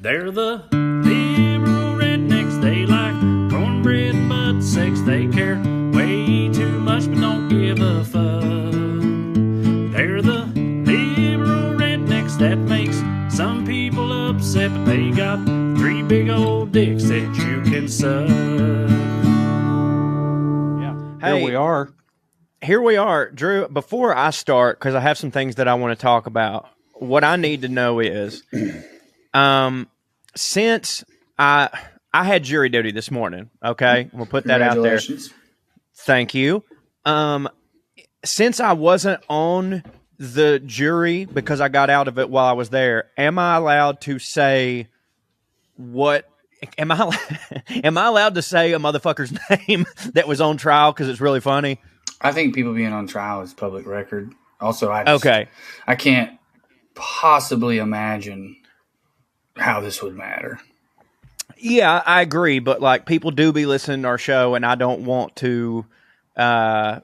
They're the liberal rednecks. They like cornbread and butt sex. They care way too much but don't give a fuck. They're the liberal rednecks that makes some people upset, but they got 3 big old dicks that you can suck. Yeah. Hey, here we are, Drew. Before I start, because I have some things that I want to talk about, what I need to know is, since I had jury duty this morning, okay, we'll put that out there. Thank you. Since I wasn't on the jury because I got out of it while I was there, am I allowed to say what? Am I allowed to say a motherfucker's name that was on trial because it's really funny? I think people being on trial is public record. Also, I can't possibly imagine how this would matter. Yeah, I agree, but like people do be listening to our show, and I don't want to. I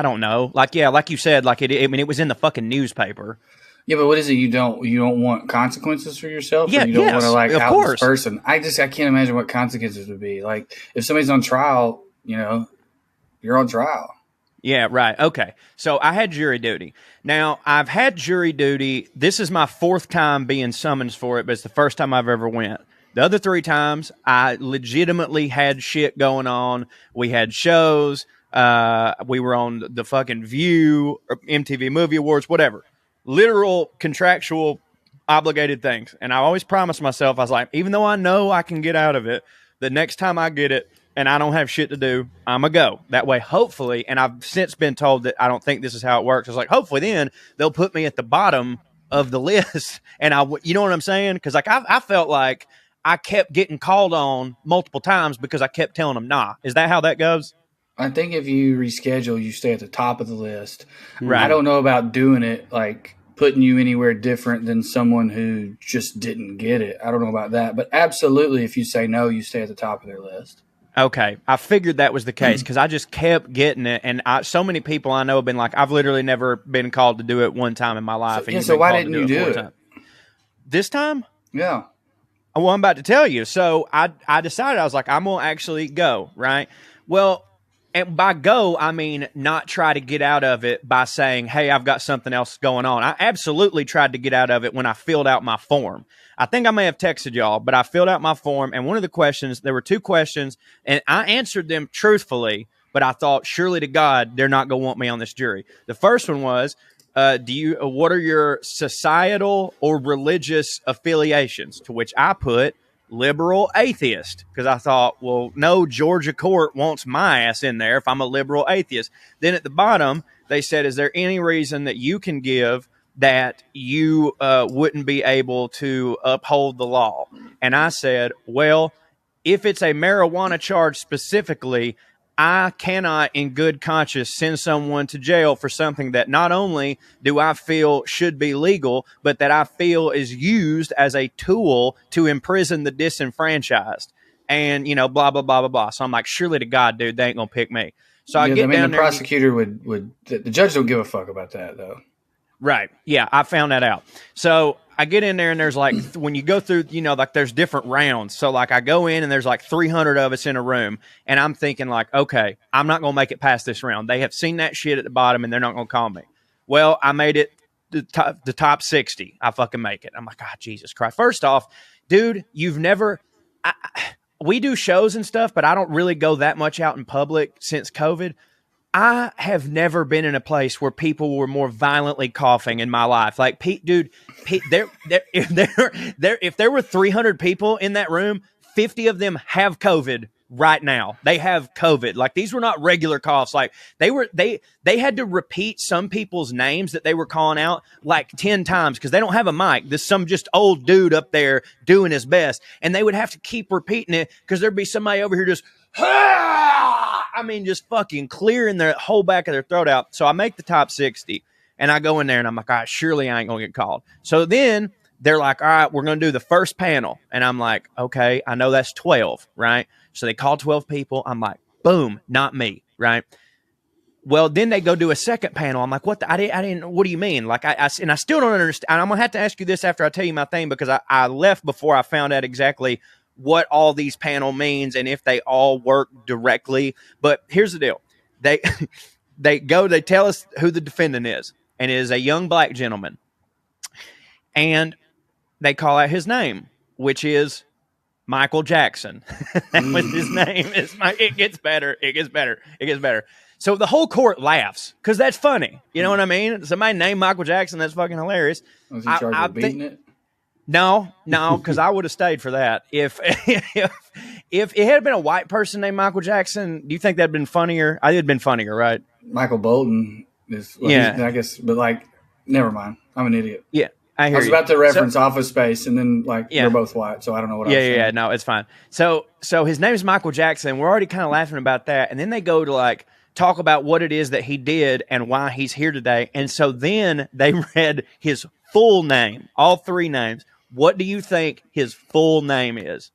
don't know. Like, yeah, like you said, like it was in the fucking newspaper. Yeah, but what is it? You don't want consequences for yourself? Yeah, or you don't want to like of out course. this person. I can't imagine what consequences would be. Like if somebody's on trial, you're on trial. Yeah, right. Okay. So I had jury duty. Now, I've had jury duty. This is my 4th time being summoned for it, but it's the first time I've ever went. The other 3 times, I legitimately had shit going on. We had shows. We were on the fucking View, or MTV Movie Awards, whatever. Literal, contractual, obligated things. And I always promised myself, I was like, even though I know I can get out of it, the next time I get it, and I don't have shit to do, I'm going to go. That way, hopefully, and I've since been told that I don't think this is how it works. It's like, hopefully then they'll put me at the bottom of the list. And you know what I'm saying? Because like I felt like I kept getting called on multiple times because I kept telling them, nah. Is that how that goes? I think if you reschedule, you stay at the top of the list. Right. I don't know about doing it, like putting you anywhere different than someone who just didn't get it. I don't know about that. But absolutely, if you say no, you stay at the top of their list. Okay, I figured that was the case because I just kept getting it, and so many people I know have been like, I've literally never been called to do it one time in my life. So why didn't you do it? This time? Yeah. Well, I'm about to tell you. So I decided, I was like, I'm going to actually go, right? Well, and by go, I mean not try to get out of it by saying, hey, I've got something else going on. I absolutely tried to get out of it when I filled out my form. I think I may have texted y'all, but I filled out my form, and one of the questions, there were 2 questions, and I answered them truthfully, but I thought, surely to God, they're not going to want me on this jury. The first one was, what are your societal or religious affiliations? To which I put liberal atheist, because I thought, well, no Georgia court wants my ass in there if I'm a liberal atheist. Then at the bottom, they said, is there any reason that you can give that you wouldn't be able to uphold the law? And I said, well, if it's a marijuana charge specifically, I cannot in good conscience send someone to jail for something that not only do I feel should be legal, but that I feel is used as a tool to imprison the disenfranchised. And, blah, blah, blah, blah, blah. So I'm like, surely to God, dude, they ain't going to pick me. So I get down the there. Prosecutor would the judge don't give a fuck about that, though. Right. Yeah, I found that out. So I get in there, and there's like, when you go through, like there's different rounds. So like I go in, and there's like 300 of us in a room, and I'm thinking like, okay, I'm not going to make it past this round. They have seen that shit at the bottom, and they're not going to call me. Well, I made it the top 60. I fucking make it. I'm like, God, Jesus Christ. First off, dude, we do shows and stuff, but I don't really go that much out in public since COVID. I have never been in a place where people were more violently coughing in my life. Like, dude, if there were 300 people in that room, 50 of them have COVID right now. They have COVID. Like, these were not regular coughs. Like, they had to repeat some people's names that they were calling out like 10 times because they don't have a mic. There's some just old dude up there doing his best, and they would have to keep repeating it because there'd be somebody over here just just fucking clearing their whole back of their throat out. So I make the top 60, and I go in there, and I'm like, all right, surely I ain't going to get called. So then they're like, all right, we're going to do the first panel. And I'm like, okay, I know that's 12, right? So they call 12 people. I'm like, boom, not me, right? Well, then they go do a second panel. I'm like, what? I didn't. What do you mean? Like, I still don't understand. I'm gonna have to ask you this after I tell you my thing, because I left before I found out exactly what all these panel means and if they all work directly. But here's the deal: they they tell us who the defendant is, and it is a young black gentleman, and they call out his name, which is Michael Jackson. That was his name. It gets better. It gets better. It gets better. So the whole court laughs because that's funny. You know what I mean? Somebody named Michael Jackson. That's fucking hilarious. Was he charged with beating it? No, because I would have stayed for that. If it had been a white person named Michael Jackson, do you think that'd been funnier? It'd been funnier, right? Michael Bolton is, I guess, but like, never mind. I'm an idiot. Yeah. I was about to reference Office Space, and then they're both white, so I don't know what I was saying. Yeah, no, it's fine. So his name is Michael Jackson. We're already kind of laughing about that, and then they go to talk about what it is that he did and why he's here today. And so then they read his full name, all three names. What do you think his full name is?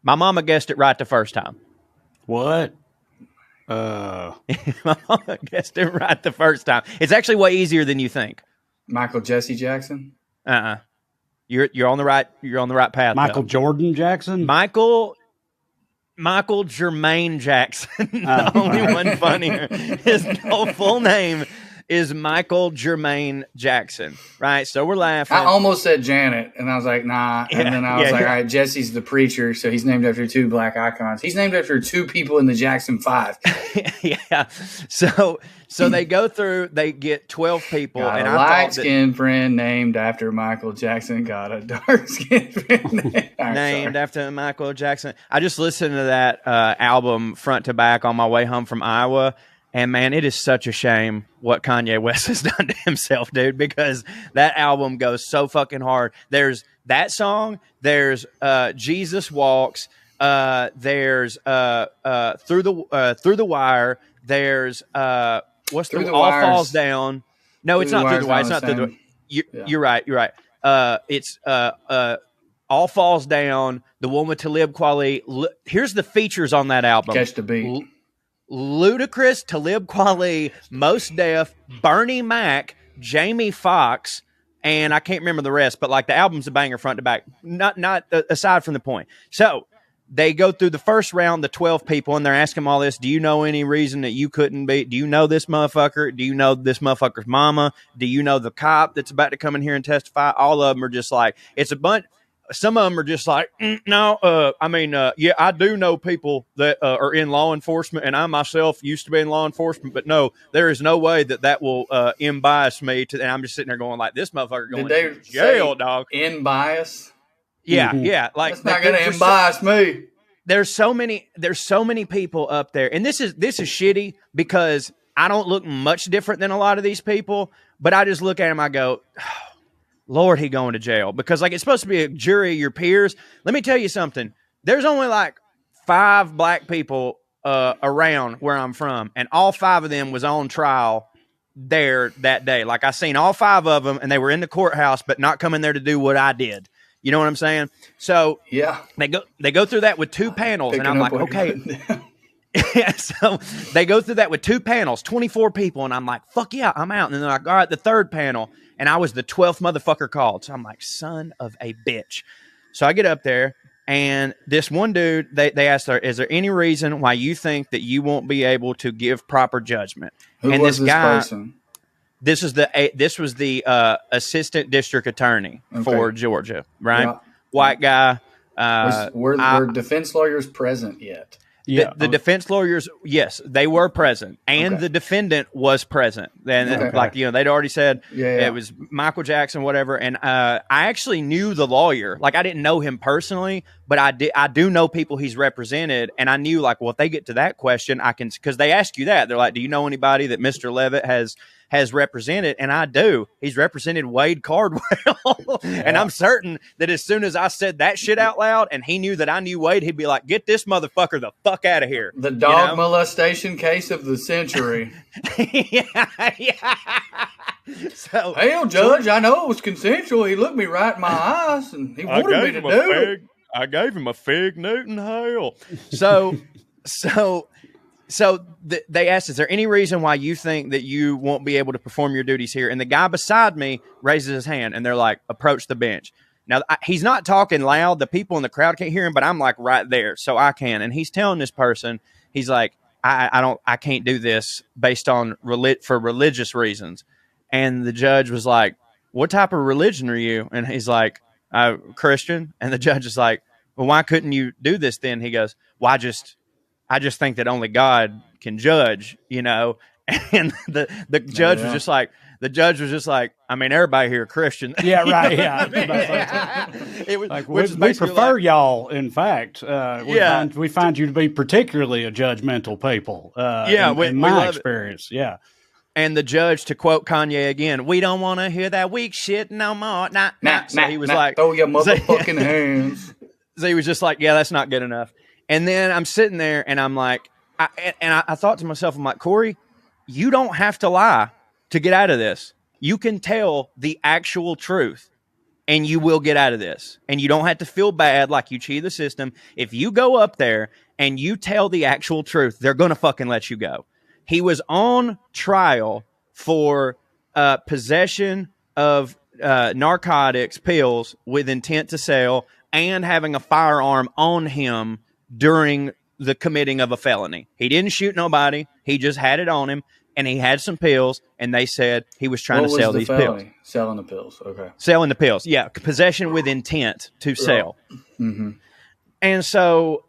My mama guessed it right the first time. What? My mama guessed it right the first time. It's actually way easier than you think. Michael Jesse Jackson? You're on the right path. Michael Jordan Jackson? Michael Jermaine Jackson. The only one funnier. His full name is Michael Jermaine Jackson. Right? So we're laughing. I almost said Janet, and I was like, nah. And then I was like, all right, Jesse's the preacher, so he's named after two black icons. He's named after two people in the Jackson 5. Yeah. So they go through, they get 12 people. Got a light-skinned friend named after Michael Jackson. Got a dark-skinned friend named after Michael Jackson. I just listened to that album front to back on my way home from Iowa. And, man, it is such a shame what Kanye West has done to himself, dude, because that album goes so fucking hard. There's that song. There's Jesus Walks. There's Through the Wire. There's what's Through the All Wires. Falls Down. No, it's not Through the Wire. It's not Through the Wire. You're right. You're right. It's All Falls Down. The one with Talib Kweli. Here's the features on that album. Catch the Beat. Ludacris, Talib Kweli, Mos Def, Bernie Mac, Jamie Foxx, and I can't remember the rest, but the album's a banger front to back. Not aside from the point. So they go through the first round, the 12 people, and they're asking them all this. Do you know any reason that you couldn't be? Do you know this motherfucker? Do you know this motherfucker's mama? Do you know the cop that's about to come in here and testify? All of them are just it's a bunch. Some of them are just no, yeah, I do know people that are in law enforcement, and I myself used to be in law enforcement, but no, there is no way that will unbias me. And I'm just sitting there going this motherfucker going to jail, dog. Unbias? Yeah, yeah. That's not going to unbias me. There's so many people up there, and this is shitty because I don't look much different than a lot of these people, but I just look at him, I go, Lord, he going to jail, because it's supposed to be a jury of your peers. Let me tell you something. There's only 5 black people around where I'm from, and all 5 of them was on trial there that day. I seen all 5 of them, and they were in the courthouse, but not coming there to do what I did. You know what I'm saying? So yeah, they go through that with 2 panels, and I'm like, okay. Yeah, so they go through that with 2 panels, 24 people, and I'm like, fuck yeah, I'm out. And then they're like, all right, the third panel. And I was the 12th motherfucker called. So I'm like, son of a bitch. So I get up there, and this one dude, they asked her, is there any reason why you think that you won't be able to give proper judgment? Who and was this guy, person? This was the assistant district attorney for Georgia, right? Yeah. White guy. Were defense lawyers present yet? Yeah. The defense lawyers, yes, they were present, and the defendant was present. And they'd already said it was Michael Jackson, whatever. And I actually knew the lawyer. I didn't know him personally, but I do know people he's represented, and I knew if they get to that question, I can, because they ask you that. They're like, do you know anybody that Mr. Levitt has represented? And I do. He's represented Wade Cardwell. And I'm certain that as soon as I said that shit out loud and he knew that I knew Wade, he'd be like, get this motherfucker the fuck out of here. The dog molestation case of the century. yeah. So, hell, Judge, I know it was consensual. He looked me right in my eyes and he wanted me to do it. I gave him a fig Newton hell. So So they asked, is there any reason why you think that you won't be able to perform your duties here? And the guy beside me raises his hand, and they're like, approach the bench. Now, he's not talking loud. The people in the crowd can't hear him, but I'm like right there, so I can. And he's telling this person, he's like, I can't do this based on for religious reasons. And the judge was like, what type of religion are you? And he's like, Christian. And the judge is like, well, why couldn't you do this then? He goes, well, I just think that only God can judge, you know. And the judge was just like, I mean, everybody here Christian. Yeah, right. Yeah. It was Like, which we is basically prefer like, y'all. In fact, we find you to be particularly a judgmental people. In my experience, yeah. And the judge, to quote Kanye again, we don't want to hear that weak shit no more. Nah. So he was like, throw your motherfucking hands. So he was just like, yeah, that's not good enough. And then I'm sitting there, and I'm like, I thought to myself, I'm like, Corey, you don't have to lie to get out of this. You can tell the actual truth, and you will get out of this. And you don't have to feel bad like you cheated the system. If you go up there and you tell the actual truth, they're going to fucking let you go. He was on trial for possession of narcotics, pills with intent to sell, and having a firearm on him during the committing of a felony. He didn't shoot nobody. He just had it on him. And he had some pills, and they said he was trying to sell these pills. Selling the pills, okay. Selling the pills, yeah. Possession with intent to sell. Mm-hmm. And so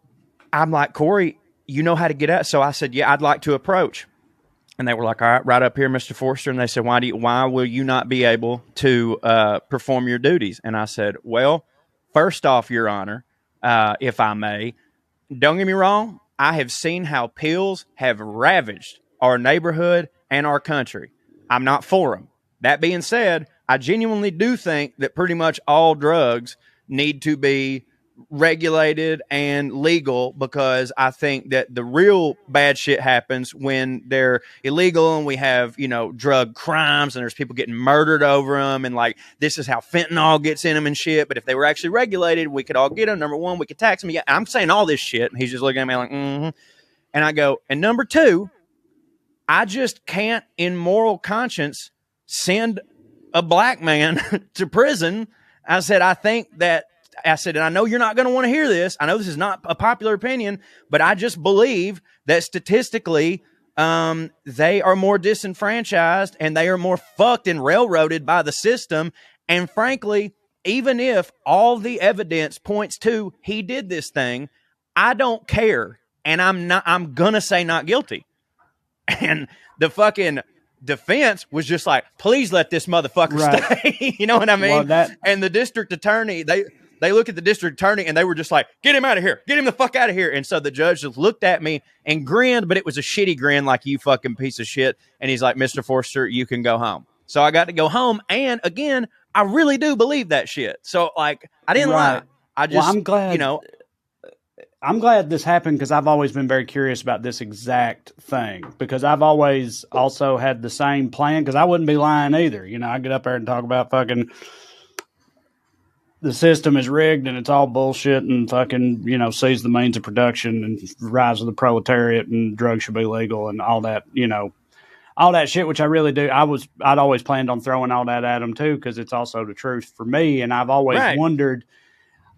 I'm like, Corey, you know how to get out? So I said, yeah, I'd like to approach. And they were like, all right, right up here, Mr. Forster. And they said, why will you not be able to perform your duties? And I said, well, first off, Your Honor, if I may, don't get me wrong, I have seen how pills have ravaged our neighborhood and our country. I'm not for them. That being said, I genuinely do think that pretty much all drugs need to be regulated and legal, because I think that the real bad shit happens when they're illegal and we have, you know, drug crimes and there's people getting murdered over them, and like, this is how fentanyl gets in them and shit. But if they were actually regulated, we could all get them. Number one, we could tax them. Yeah, I'm saying all this shit, and he's just looking at me like, mm-hmm. And I go, and number two, I just can't, in moral conscience, send a black man to prison. I said, and I know you're not going to want to hear this. I know this is not a popular opinion, but I just believe that statistically, they are more disenfranchised and they are more fucked and railroaded by the system. And frankly, even if all the evidence points to he did this thing, I don't care. And I'm going to say not guilty. And the fucking defense was just like, please let this motherfucker stay. You know what I mean? And the district attorney, they look at the district attorney and they were just like, get him out of here. Get him the fuck out of here. And so the judge just looked at me and grinned, but it was a shitty grin, like, you fucking piece of shit. And he's like, Mr. Forster, you can go home. So I got to go home. And again, I really do believe that shit. So like, I didn't lie. I just, I'm glad, you know, I'm glad this happened, because I've always been very curious about this exact thing, because I've always also had the same plan, because I wouldn't be lying either. You know, I get up there and talk about fucking the system is rigged and it's all bullshit, and fucking, you know, seize the means of production and rise of the proletariat and drugs should be legal and all that, you know, all that shit, which I really do. I'd always planned on throwing all that at them too, because it's also the truth for me. And I've always wondered,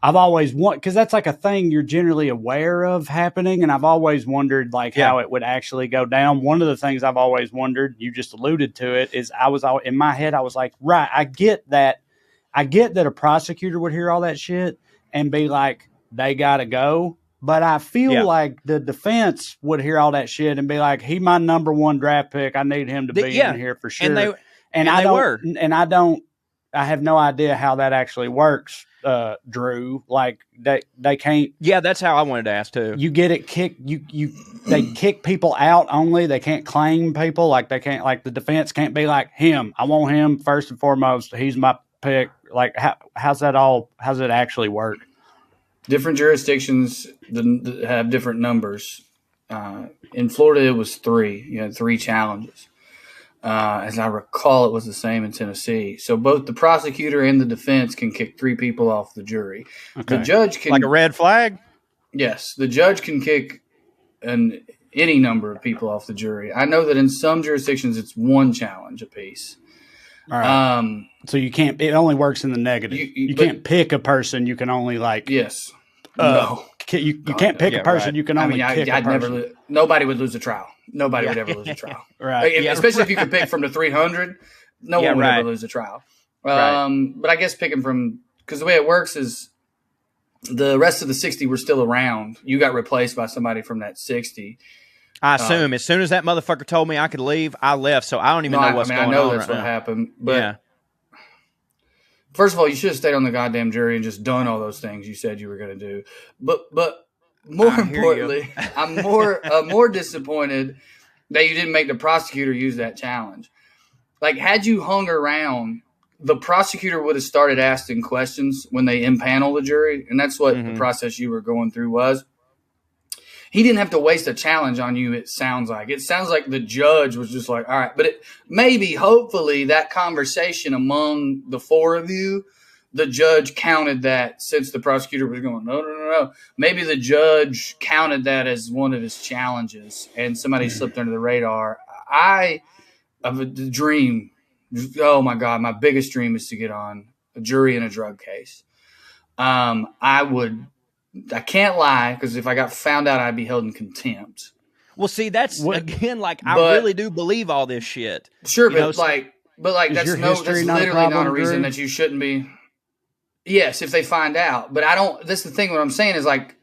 because that's like a thing you're generally aware of happening. And I've always wondered like how it would actually go down. One of the things I've always wondered, you just alluded to it, is in my head, I was like, right, I get that a prosecutor would hear all that shit and be like, they got to go. But I feel like the defense would hear all that shit and be like, he my number one draft pick. I need him to be in here for sure. I have no idea how that actually works, Drew. Like they can't. Yeah, that's how I wanted to ask too. You get it kicked. They kick people out only. They can't claim people. Like they can't. Like the defense can't be like him. I want him first and foremost. He's my pick. Like how's it actually work? Different jurisdictions have different numbers. In Florida, it was 3. You had 3 challenges. As I recall, it was the same in Tennessee. So both the prosecutor and the defense can kick 3 people off the jury. Okay. The judge can, like a red flag. Yes, the judge can kick an any number of people off the jury. I know that in some jurisdictions it's one challenge apiece. All right. So you can't. It only works in the negative. You can't pick a person. You can only like. Yes. No. You can't pick a person. Right. You can only pick a person. Nobody would lose a trial. Nobody would ever lose a trial. Right. Like, especially if you could pick from the 300, no one would ever lose a trial. But I guess picking from, because the way it works is the rest of the 60 were still around. You got replaced by somebody from that 60. I assume as soon as that motherfucker told me I could leave, I left. So I don't even know what's going on. I know that's what happened. But first of all, you should have stayed on the goddamn jury and just done all those things you said you were going to do. But more importantly, I'm more disappointed that you didn't make the prosecutor use that challenge. Like, had you hung around, the prosecutor would have started asking questions when they impanel the jury, and that's what the process you were going through was. He didn't have to waste a challenge on you, it sounds like. It sounds like the judge was just like, all right. But hopefully, that conversation among the four of you, the judge counted that since the prosecutor was going, no. Maybe the judge counted that as one of his challenges, and somebody slipped under the radar. I have a dream. Oh, my God. My biggest dream is to get on a jury in a drug case. I can't lie, because if I got found out, I'd be held in contempt. Well, see, that's again, like, I really do believe all this shit. Sure, that's literally not a reason that you shouldn't be. Yes, if they find out, but I don't. That's the thing. What I'm saying is, like,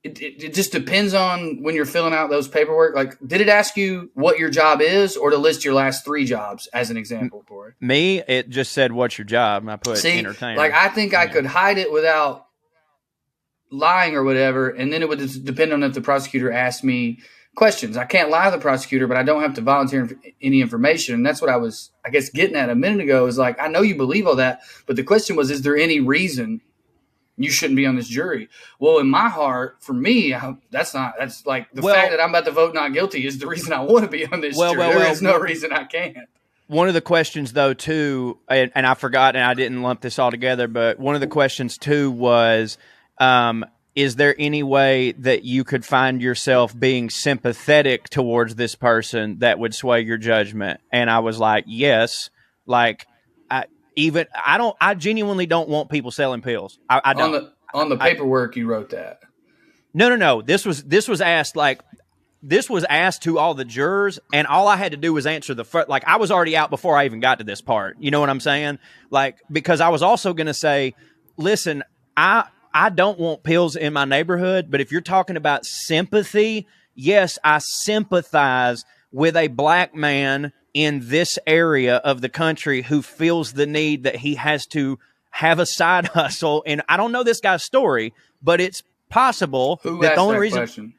it just depends on when you're filling out those paperwork. Like, did it ask you what your job is, or to list your last 3 jobs as an example, Corey? Me, it just said, "What's your job?" And I put entertainer. Like, I think I could hide it without lying or whatever, and then it would just depend on if the prosecutor asked me questions. I can't lie to the prosecutor, but I don't have to volunteer any information. And that's what I was, I guess, getting at a minute ago, is like, I know you believe all that, but the question was, is there any reason you shouldn't be on this jury? Well, in my heart, for me, that's like the fact that I'm about to vote not guilty is the reason I want to be on this jury. There's no reason I can't. One of the questions, though, too, and I forgot, and I didn't lump this all together, but one of the questions, too, was, is there any way that you could find yourself being sympathetic towards this person that would sway your judgment? And I was like, yes. Like, I genuinely don't want people selling pills. I don't. On the paperwork, you wrote that. No. This was asked, like, this was asked to all the jurors, and all I had to do was answer the first. Like, I was already out before I even got to this part. You know what I'm saying? Like, because I was also going to say, listen, I don't want pills in my neighborhood, but if you're talking about sympathy, yes, I sympathize with a black man in this area of the country who feels the need that he has to have a side hustle. And I don't know this guy's story, but it's possible that the only reason question?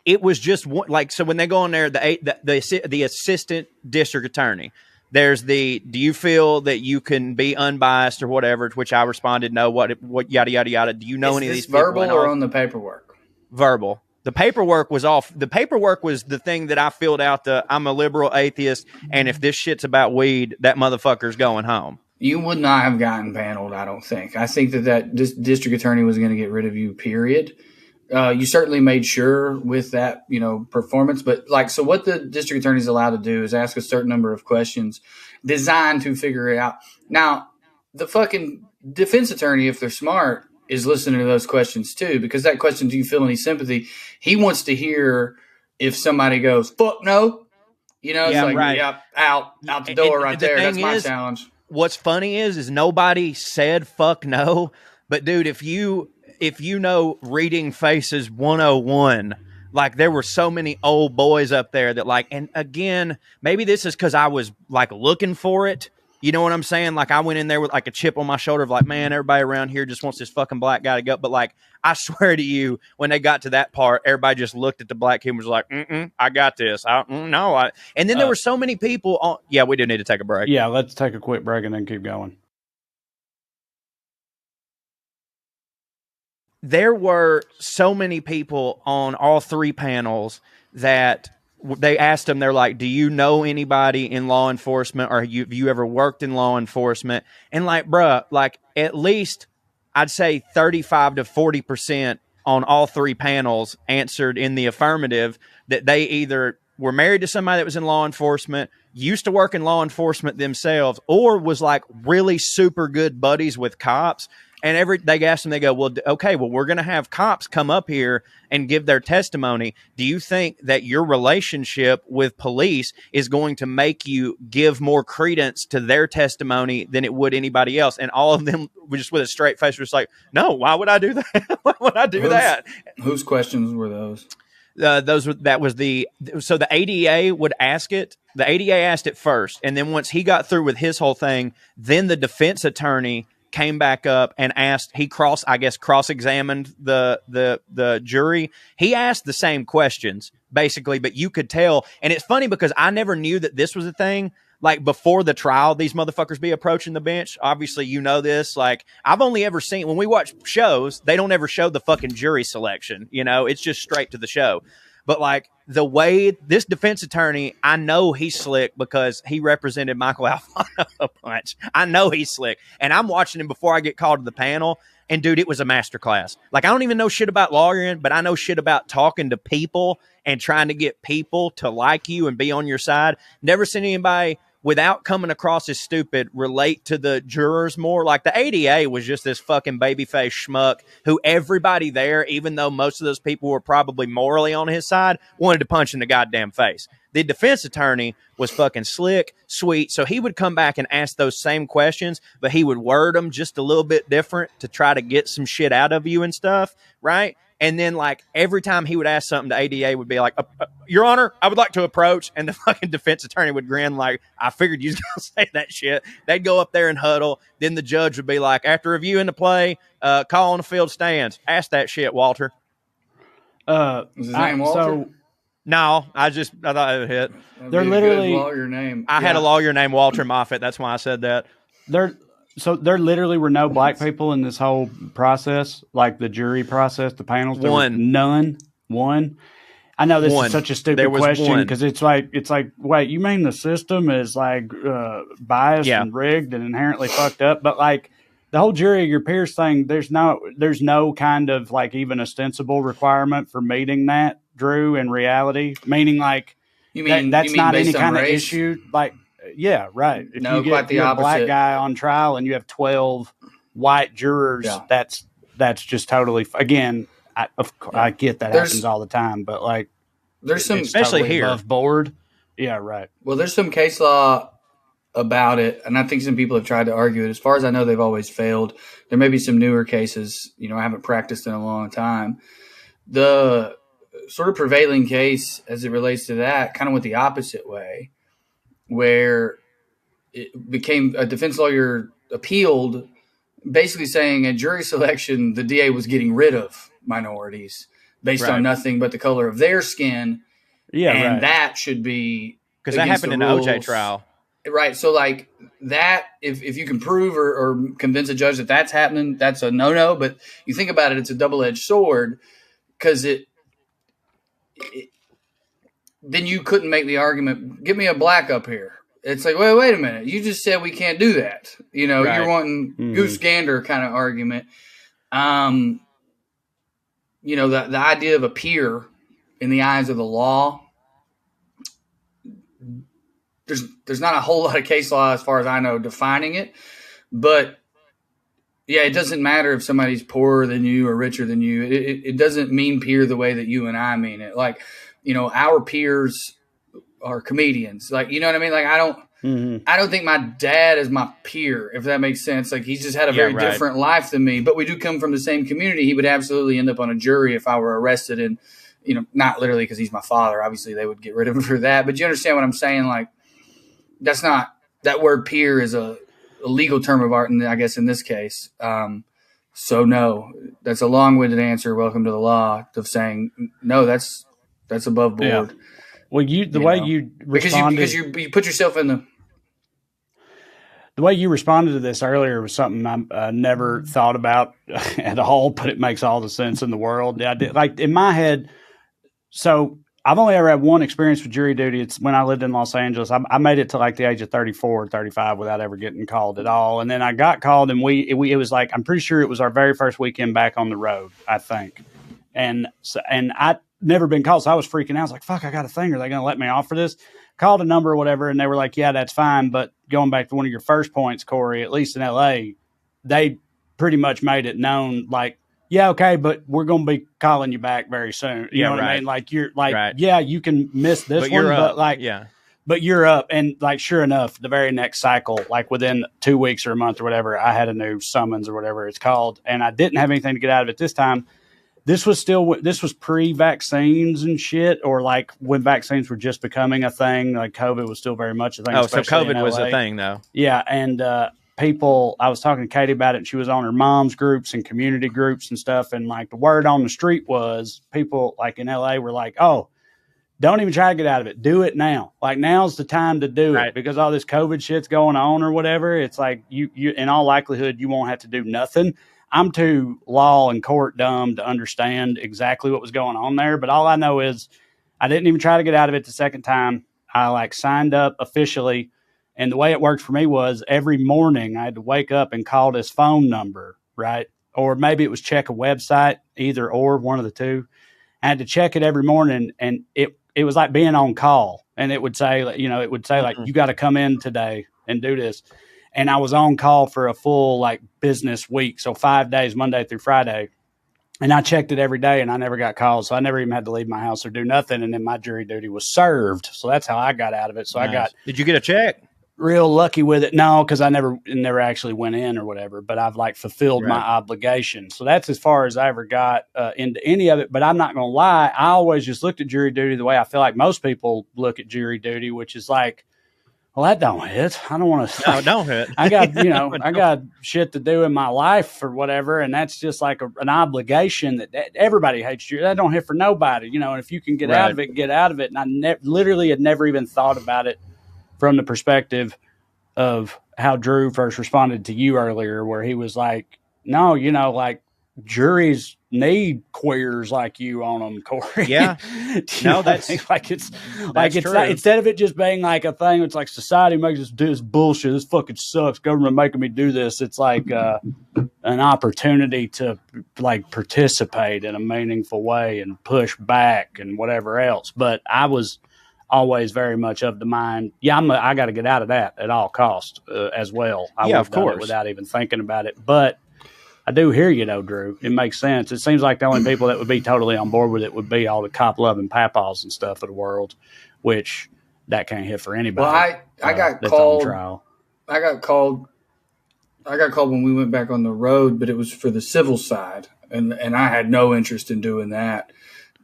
It was just one, like, so when they go on there, the assistant district attorney, there's do you feel that you can be unbiased or whatever? To which I responded, no. What yada yada yada. Do you know any of these people? Verbal or on the paperwork? Verbal. The paperwork was off. The paperwork was the thing that I filled out. I'm a liberal atheist, and if this shit's about weed, that motherfucker's going home. You would not have gotten paneled, I don't think. I think that district attorney was going to get rid of you. Period. You certainly made sure with that, performance, but so what the district attorney is allowed to do is ask a certain number of questions designed to figure it out. Now, the fucking defense attorney, if they're smart, is listening to those questions too, because that question, do you feel any sympathy? He wants to hear if somebody goes, fuck no, out the door right there. That's my challenge. What's funny is nobody said fuck no, but dude, if you know Reading Faces 101, like, there were so many old boys up there that, like, and again, maybe this is because I was, like, looking for it. You know what I'm saying? Like, I went in there with, like, a chip on my shoulder of, like, man, everybody around here just wants this fucking black guy to go. But, like, I swear to you, when they got to that part, everybody just looked at the black kid and was like, I got this. And then there were so many people on. Yeah, we do need to take a break. Yeah, let's take a quick break and then keep going. There were so many people on all 3 panels that they asked them, they're like, do you know anybody in law enforcement, or have you ever worked in law enforcement? And, like, bruh, like, at least I'd say 35 to 40% on all 3 panels answered in the affirmative that they either were married to somebody that was in law enforcement, used to work in law enforcement themselves, or was like really super good buddies with cops. And they asked them, they go, well, okay, well, we're going to have cops come up here and give their testimony. Do you think that your relationship with police is going to make you give more credence to their testimony than it would anybody else? And all of them were just with a straight face, was like, no, why would I do that? Why would I do that? Whose questions were those? So the ADA would ask it. The ADA asked it first. And then once he got through with his whole thing, then the defense attorney came back up and asked, cross-examined the jury. He asked the same questions, basically, but you could tell. And it's funny because I never knew that this was a thing. Like, before the trial, these motherfuckers be approaching the bench. Obviously, you know this. Like, I've only ever seen, when we watch shows, they don't ever show the fucking jury selection. You know, it's just straight to the show. But like, the way this defense attorney, I know he's slick because he represented Michael Alfano a bunch. I know he's slick. And I'm watching him before I get called to the panel. And dude, it was a masterclass. Like, I don't even know shit about lawyering, but I know shit about talking to people and trying to get people to like you and be on your side. Never seen anybody, without coming across as stupid, relate to the jurors more. Like, the ADA was just this fucking babyface schmuck who everybody there, even though most of those people were probably morally on his side, wanted to punch in the goddamn face. The defense attorney was fucking slick, sweet. So he would come back and ask those same questions, but he would word them just a little bit different to try to get some shit out of you and stuff, right? And then, like, every time he would ask something, the ADA would be like, Your Honor, I would like to approach. And the fucking defense attorney would grin like, I figured you was going to say that shit. They'd go up there and huddle. Then the judge would be like, after reviewing the play, call on the field stands. Ask that shit, Walter. Was his name Walter? No, I thought it would hit. They're literally lawyer name. I had a lawyer named Walter Moffat. That's why I said that. There literally were no black people in this whole process, like the jury process, the panels. There was none. One. I know this is such a stupid question because it's like, wait, you mean the system is like biased and rigged and inherently fucked up? But like the whole jury of your peers thing, there's no kind of like even ostensible requirement for meeting that, Drew, in reality. Meaning like that's not any kind of issue. Like, yeah, right. If no, you quite the get a opposite. black guy on trial and you have 12 white jurors, that's just totally. Again, I get that happens all the time, but like there's some, especially totally here, above board. Yeah, right. Well, there's some case law about it, and I think some people have tried to argue it. As far as I know, they've always failed. There may be some newer cases. You know, I haven't practiced in a long time. The sort of prevailing case as it relates to that kind of went the opposite way, where it became a defense lawyer appealed, basically saying at jury selection, the DA was getting rid of minorities based on nothing but the color of their skin. Yeah, and that should be because that happened in the OJ trial. Right. So like that, if you can prove or convince a judge that that's happening, that's a no-no. But you think about it, it's a double-edged sword because then you couldn't make the argument, get me a black up here. It's like, wait a minute. You just said we can't do that. You know, you're wanting goose gander kind of argument. You know, the idea of a peer in the eyes of the law, there's not a whole lot of case law as far as I know defining it. But, yeah, it doesn't matter if somebody's poorer than you or richer than you. It doesn't mean peer the way that you and I mean it. Like, you know, our peers are comedians. Like, you know what I mean? Like, I don't think my dad is my peer, if that makes sense. Like, he's just had a very different life than me, but we do come from the same community. He would absolutely end up on a jury if I were arrested, and, you know, not literally because he's my father. Obviously, they would get rid of him for that. But you understand what I'm saying? Like, that's not – that word peer is a legal term of art, I guess, in this case. So, no, that's a long-winded answer, welcome to the law, of saying, no, that's above board. Yeah. Well, the way you responded, because you put yourself in the way you responded to this earlier was something I never thought about at all, but it makes all the sense in the world. I did, like in my head. So I've only ever had one experience with jury duty. It's when I lived in Los Angeles. I made it to like the age of 34 or 35 without ever getting called at all. And then I got called, and it was like, I'm pretty sure it was our very first weekend back on the road, I think. And I never been called, so I was freaking out. I was like, fuck, I got a thing. Are they going to let me off for this? Called a number or whatever, and they were like, yeah, that's fine. But going back to one of your first points, Corey, at least in LA, they pretty much made it known, like, yeah, okay, but we're going to be calling you back very soon. You know what I mean? Like, you're like, yeah, you can miss this one, but like, but you're up. And like, sure enough, the very next cycle, like within 2 weeks or a month or whatever, I had a new summons or whatever it's called, and I didn't have anything to get out of it this time. This was pre-vaccines and shit, or like when vaccines were just becoming a thing. Like COVID was still very much a thing. Oh, so COVID was a thing, though. Yeah, and people, I was talking to Katie about it, and she was on her mom's groups and community groups and stuff, and like the word on the street was people like in LA were like, oh, don't even try to get out of it. Do it now. Like, now's the time to do it, because all this COVID shit's going on or whatever. It's like you in all likelihood, you won't have to do nothing. I'm too law and court dumb to understand exactly what was going on there. But all I know is I didn't even try to get out of it the second time. I like signed up officially. And the way it worked for me was every morning I had to wake up and call this phone number, right? Or maybe it was check a website, either or, one of the two. I had to check it every morning, and it was like being on call. And it would say, like, you got to come in today and do this. And I was on call for a full like business week. So 5 days, Monday through Friday. And I checked it every day, and I never got called. So I never even had to leave my house or do nothing. And then my jury duty was served. So that's how I got out of it. So nice. Did you get a check? Real lucky with it. No, because I never actually went in or whatever, but I've like fulfilled my obligation. So that's as far as I ever got into any of it. But I'm not going to lie. I always just looked at jury duty the way I feel like most people look at jury duty, which is like, well, that don't hit. I don't want to. No, don't hit. I got, I got shit to do in my life or whatever. And that's just like an obligation that everybody hates you. That don't hit for nobody, and if you can get out of it, get out of it. And I literally had never even thought about it from the perspective of how Drew first responded to you earlier, where he was like, no, like juries need queers like you on them, Corey. Yeah. No, that's like, it's like, it's not, instead of it just being like a thing, it's like society makes us do this bullshit. This fucking sucks. Government making me do this. It's like an opportunity to like participate in a meaningful way and push back and whatever else. But I was always very much of the mind, I got to get out of that at all costs as well. I of course, without even thinking about it. But I do hear you, though, Drew. It makes sense. It seems like the only people that would be totally on board with it would be all the cop-loving papaws and stuff of the world, which that can't hit for anybody. Well, I got called. Trial. I got called when we went back on the road, but it was for the civil side, and I had no interest in doing that,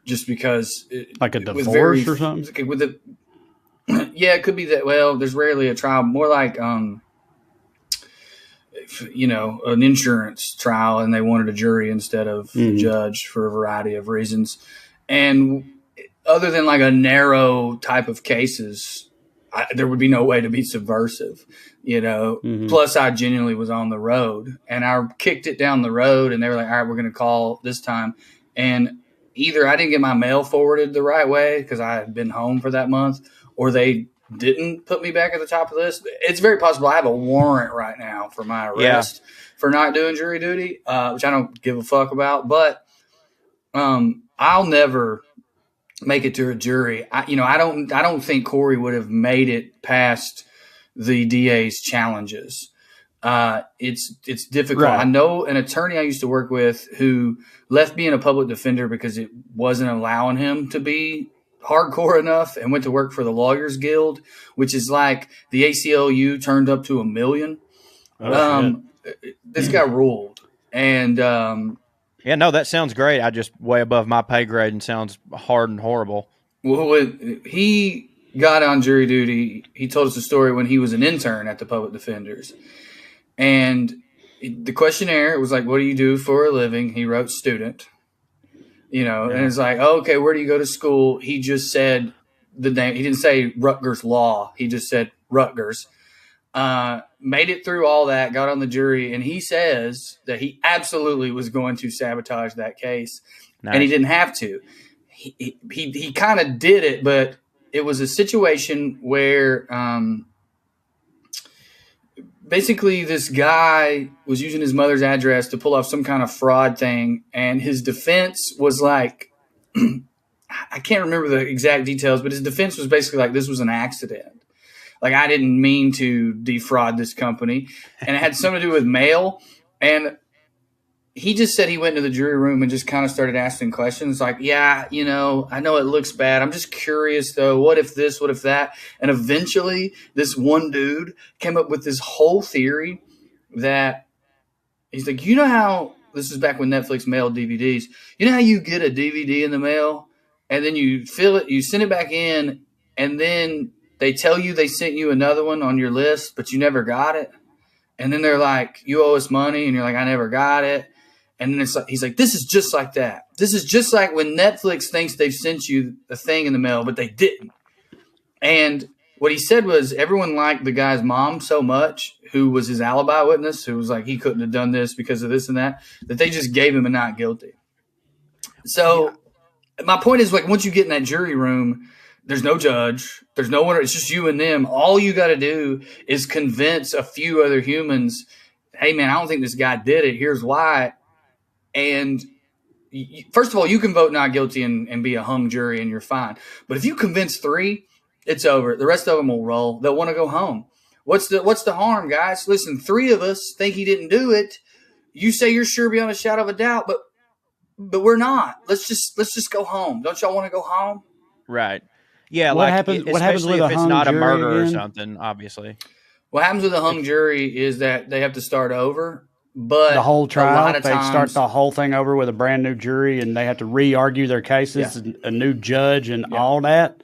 just because like a divorce or something. Yeah, it could be that. Well, there's rarely a trial. More like an insurance trial, and they wanted a jury instead of a judge for a variety of reasons. And other than like a narrow type of cases, there would be no way to be subversive, Plus, I genuinely was on the road, and I kicked it down the road, and they were like, all right, we're going to call this time. And either I didn't get my mail forwarded the right way because I had been home for that month, or they didn't put me back at the top of the list. It's very possible I have a warrant right now for my arrest for not doing jury duty, which I don't give a fuck about. But I'll never make it to a jury. I don't think Corey would have made it past the DA's challenges. It's difficult. Right. I know an attorney I used to work with who left being a public defender because it wasn't allowing him to be hardcore enough, and went to work for the Lawyers Guild, which is like the ACLU turned up to 1 million. This got ruled. And that sounds great. I just way above my pay grade and sounds hard and horrible. Well, when he got on jury duty, he told us a story when he was an intern at the public defenders. And the questionnaire, it was like, what do you do for a living? He wrote student. And it's like, okay, where do you go to school? He just said the name. He didn't say Rutgers Law. He just said Rutgers. Made it through all that, got on the jury, and he says that he absolutely was going to sabotage that case. Nice. And he didn't have to. He kind of did it, but it was a situation where basically this guy was using his mother's address to pull off some kind of fraud thing, and his defense was like, I can't remember the exact details, but his defense was basically like, this was an accident. Like, I didn't mean to defraud this company, and it had something to do with mail. And he just said he went into the jury room and just kind of started asking questions like, yeah, you know, I know it looks bad. I'm just curious, though. What if this? What if that? And eventually this one dude came up with this whole theory that he's like, you know how this is back when Netflix mailed DVDs. You know how you get a DVD in the mail and then you fill it, you send it back in, and then they tell you they sent you another one on your list, but you never got it. And then they're like, you owe us money. And you're like, I never got it. And then it's like, he's like, this is just like that. This is just like when Netflix thinks they've sent you a thing in the mail, but they didn't. And what he said was everyone liked the guy's mom so much, who was his alibi witness, who was like, he couldn't have done this because of this and that they just gave him a not guilty. So my point is, like, once you get in that jury room, there's no judge. There's no one. It's just you and them. All you got to do is convince a few other humans, hey, man, I don't think this guy did it. Here's why. And first of all, you can vote not guilty and be a hung jury and you're fine. But if you convince 3, it's over. The rest of them will roll. They'll want to go home. What's the harm, guys? Listen, 3 of us think he didn't do it. You say you're sure beyond a shadow of a doubt, but we're not. Let's just go home. Don't y'all want to go home? Right. Yeah. What happens with if a it's hung not a jury murder or again? something? Obviously. What happens with a hung jury is that they have to start over. But The whole a lot trial, of they times, start the whole thing over with a brand new jury, and they have to re-argue their cases, and a new judge, and all that.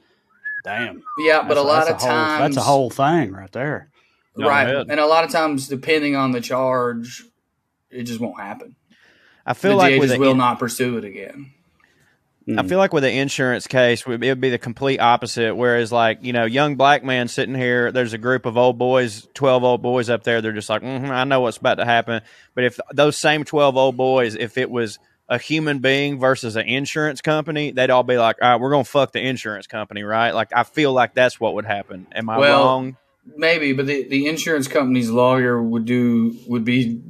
Damn. Yeah, but a lot of times that's a whole thing right there. right? ahead. And a lot of times, depending on the charge, it just won't happen. I feel The like DA just will not pursue it again. I feel like with the insurance case, it would be the complete opposite. Whereas, like, you know, young black man sitting here, there's a group of old boys, 12 old boys up there. They're just like, I know what's about to happen. But if those same 12 old boys, if it was a human being versus an insurance company, they'd all be like, all right, we're going to fuck the insurance company, right? Like, I feel like that's what would happen. Am I wrong? Maybe, but the insurance company's lawyer would be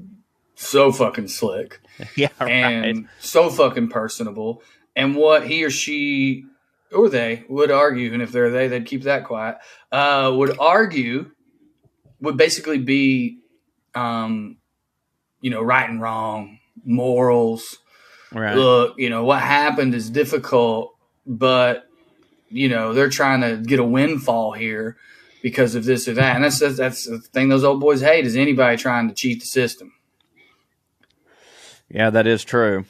so fucking slick. Yeah, right. And so fucking personable. And what he or she or they would argue, and if they're they'd keep that quiet, would basically be, right and wrong, morals. Right. Look, what happened is difficult, but, they're trying to get a windfall here because of this or that. And that's the thing those old boys hate, is anybody trying to cheat the system. Yeah, that is true.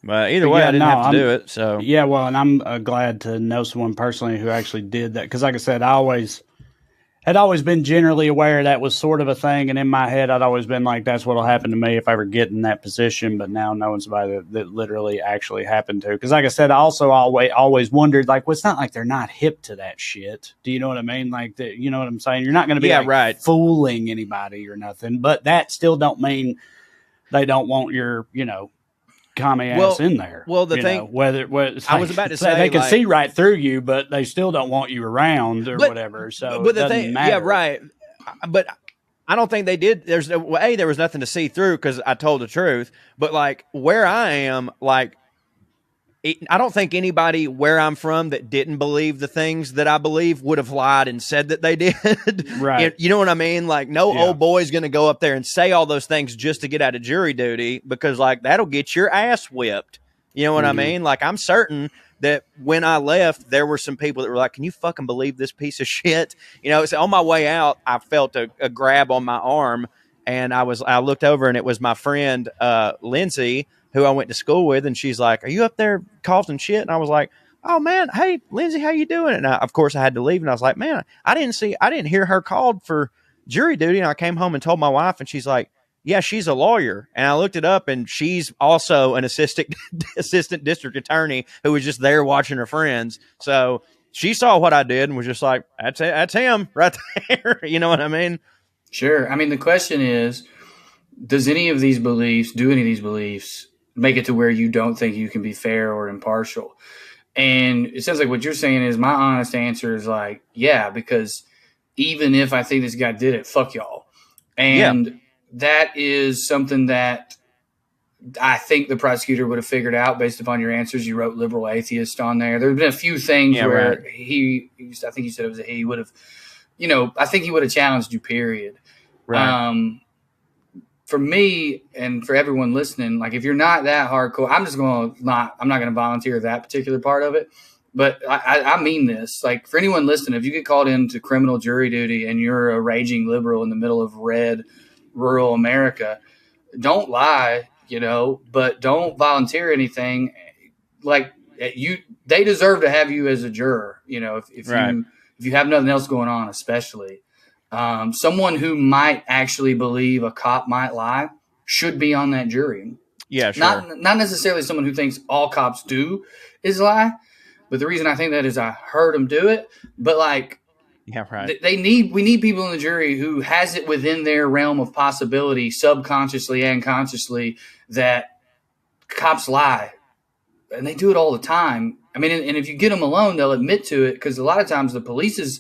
But either way, I didn't have to do it. So yeah, well, and I'm glad to know someone personally who actually did that, because, like I said, I had always been generally aware that was sort of a thing, and in my head, I'd always been like, that's what'll happen to me if I ever get in that position. But now knowing somebody that literally actually happened to, because, like I said, I also always wondered, like, well, it's not like they're not hip to that shit. Do you know what I mean? Like, you know what I'm saying? You're not going to be fooling anybody or nothing, but that still don't mean they don't want your, commie ass in there. Well, the thing, whether I was about to say, they can see right through you, but they still don't want you around or whatever. So, but the thing, matter. Yeah, right. But I don't think they did. There was nothing to see through because I told the truth. But like where I am, like, I don't think anybody where I'm from that didn't believe the things that I believe would have lied and said that they did. Right. You know what I mean? Like, no old boy's going to go up there and say all those things just to get out of jury duty, because, like, that'll get your ass whipped. You know what I mean? Like, I'm certain that when I left, there were some people that were like, can you fucking believe this piece of shit? So on my way out, I felt a grab on my arm, and I looked over, and it was my friend, Lindsay, who I went to school with, and she's like, are you up there causing shit? And I was like, oh man, hey Lindsay, how you doing? And of course I had to leave, and I was like, man, I didn't hear her called for jury duty. And I came home and told my wife, and she's like, yeah, she's a lawyer. And I looked it up, and she's also an assistant district attorney who was just there watching her friends. So she saw what I did and was just like, that's him right there. You know what I mean? Sure. I mean, the question is, do any of these beliefs make it to where you don't think you can be fair or impartial? And it sounds like what you're saying is, my honest answer is like, yeah, because even if I think this guy did it, fuck y'all. And that is something that I think the prosecutor would have figured out based upon your answers. You wrote liberal atheist on there. There have been a few things where I think you said it was he would have, I think he would have challenged you, period. Right. For me and for everyone listening, like if you're not that hardcore, I'm not going to volunteer that particular part of it. But I mean this, like for anyone listening, if you get called into criminal jury duty and you're a raging liberal in the middle of red rural America, don't lie, but don't volunteer anything. Like they deserve to have you as a juror, if you have nothing else going on, especially. Someone who might actually believe a cop might lie should be on that jury. Yeah, sure. Not necessarily someone who thinks all cops do is lie, but the reason I think that is I heard them do it. But like, yeah, right. We need people in the jury who has it within their realm of possibility, subconsciously and consciously, that cops lie, and they do it all the time. I mean, and if you get them alone, they'll admit to it, because a lot of times the police's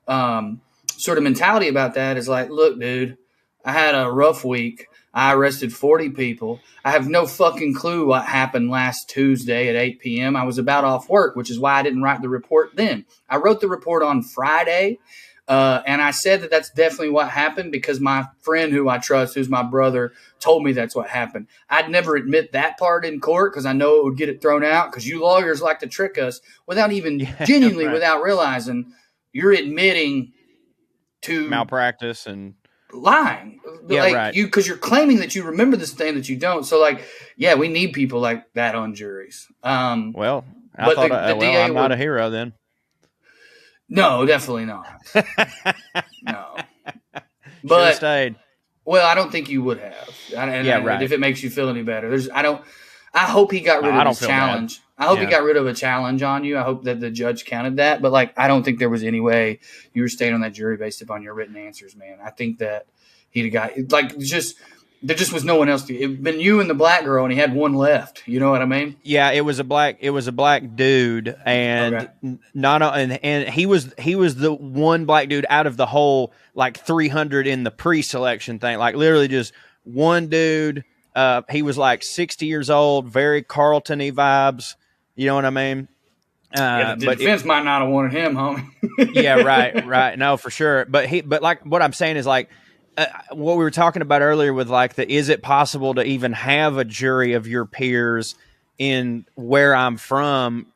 sort of mentality about that is like, look, dude, I had a rough week. I arrested 40 people. I have no fucking clue what happened last Tuesday at 8 p.m. I was about off work, which is why I didn't write the report then. I wrote the report on Friday, and I said that that's definitely what happened because my friend who I trust, who's my brother, told me that's what happened. I'd never admit that part in court because I know it would get it thrown out, because you lawyers like to trick us without even genuinely, without realizing you're admitting to malpractice and lying. Yeah, like right. because you're claiming that you remember this thing that you don't. So like, yeah, we need people like that on juries. Well, I thought I'm not a hero then. No, definitely not. No, but stayed. Well, I don't think you would have. Right. If it makes you feel any better, I hope he got rid of his challenge. I hope he got rid of a challenge on you. I hope that the judge counted that. But like, I don't think there was any way you were staying on that jury based upon your written answers, man. I think that he'd have got there just was no one else. It'd been you and the black girl, and he had one left. You know what I mean? Yeah, it was a black dude, and and he was the one black dude out of the whole like 300 in the pre-selection thing. Like literally just one dude. He was like 60 years old, very Carlton-y vibes. You know what I mean? The defense might not have wanted him, homie. Yeah, right. No, for sure. But like what I'm saying is like what we were talking about earlier with like is it possible to even have a jury of your peers in where I'm from?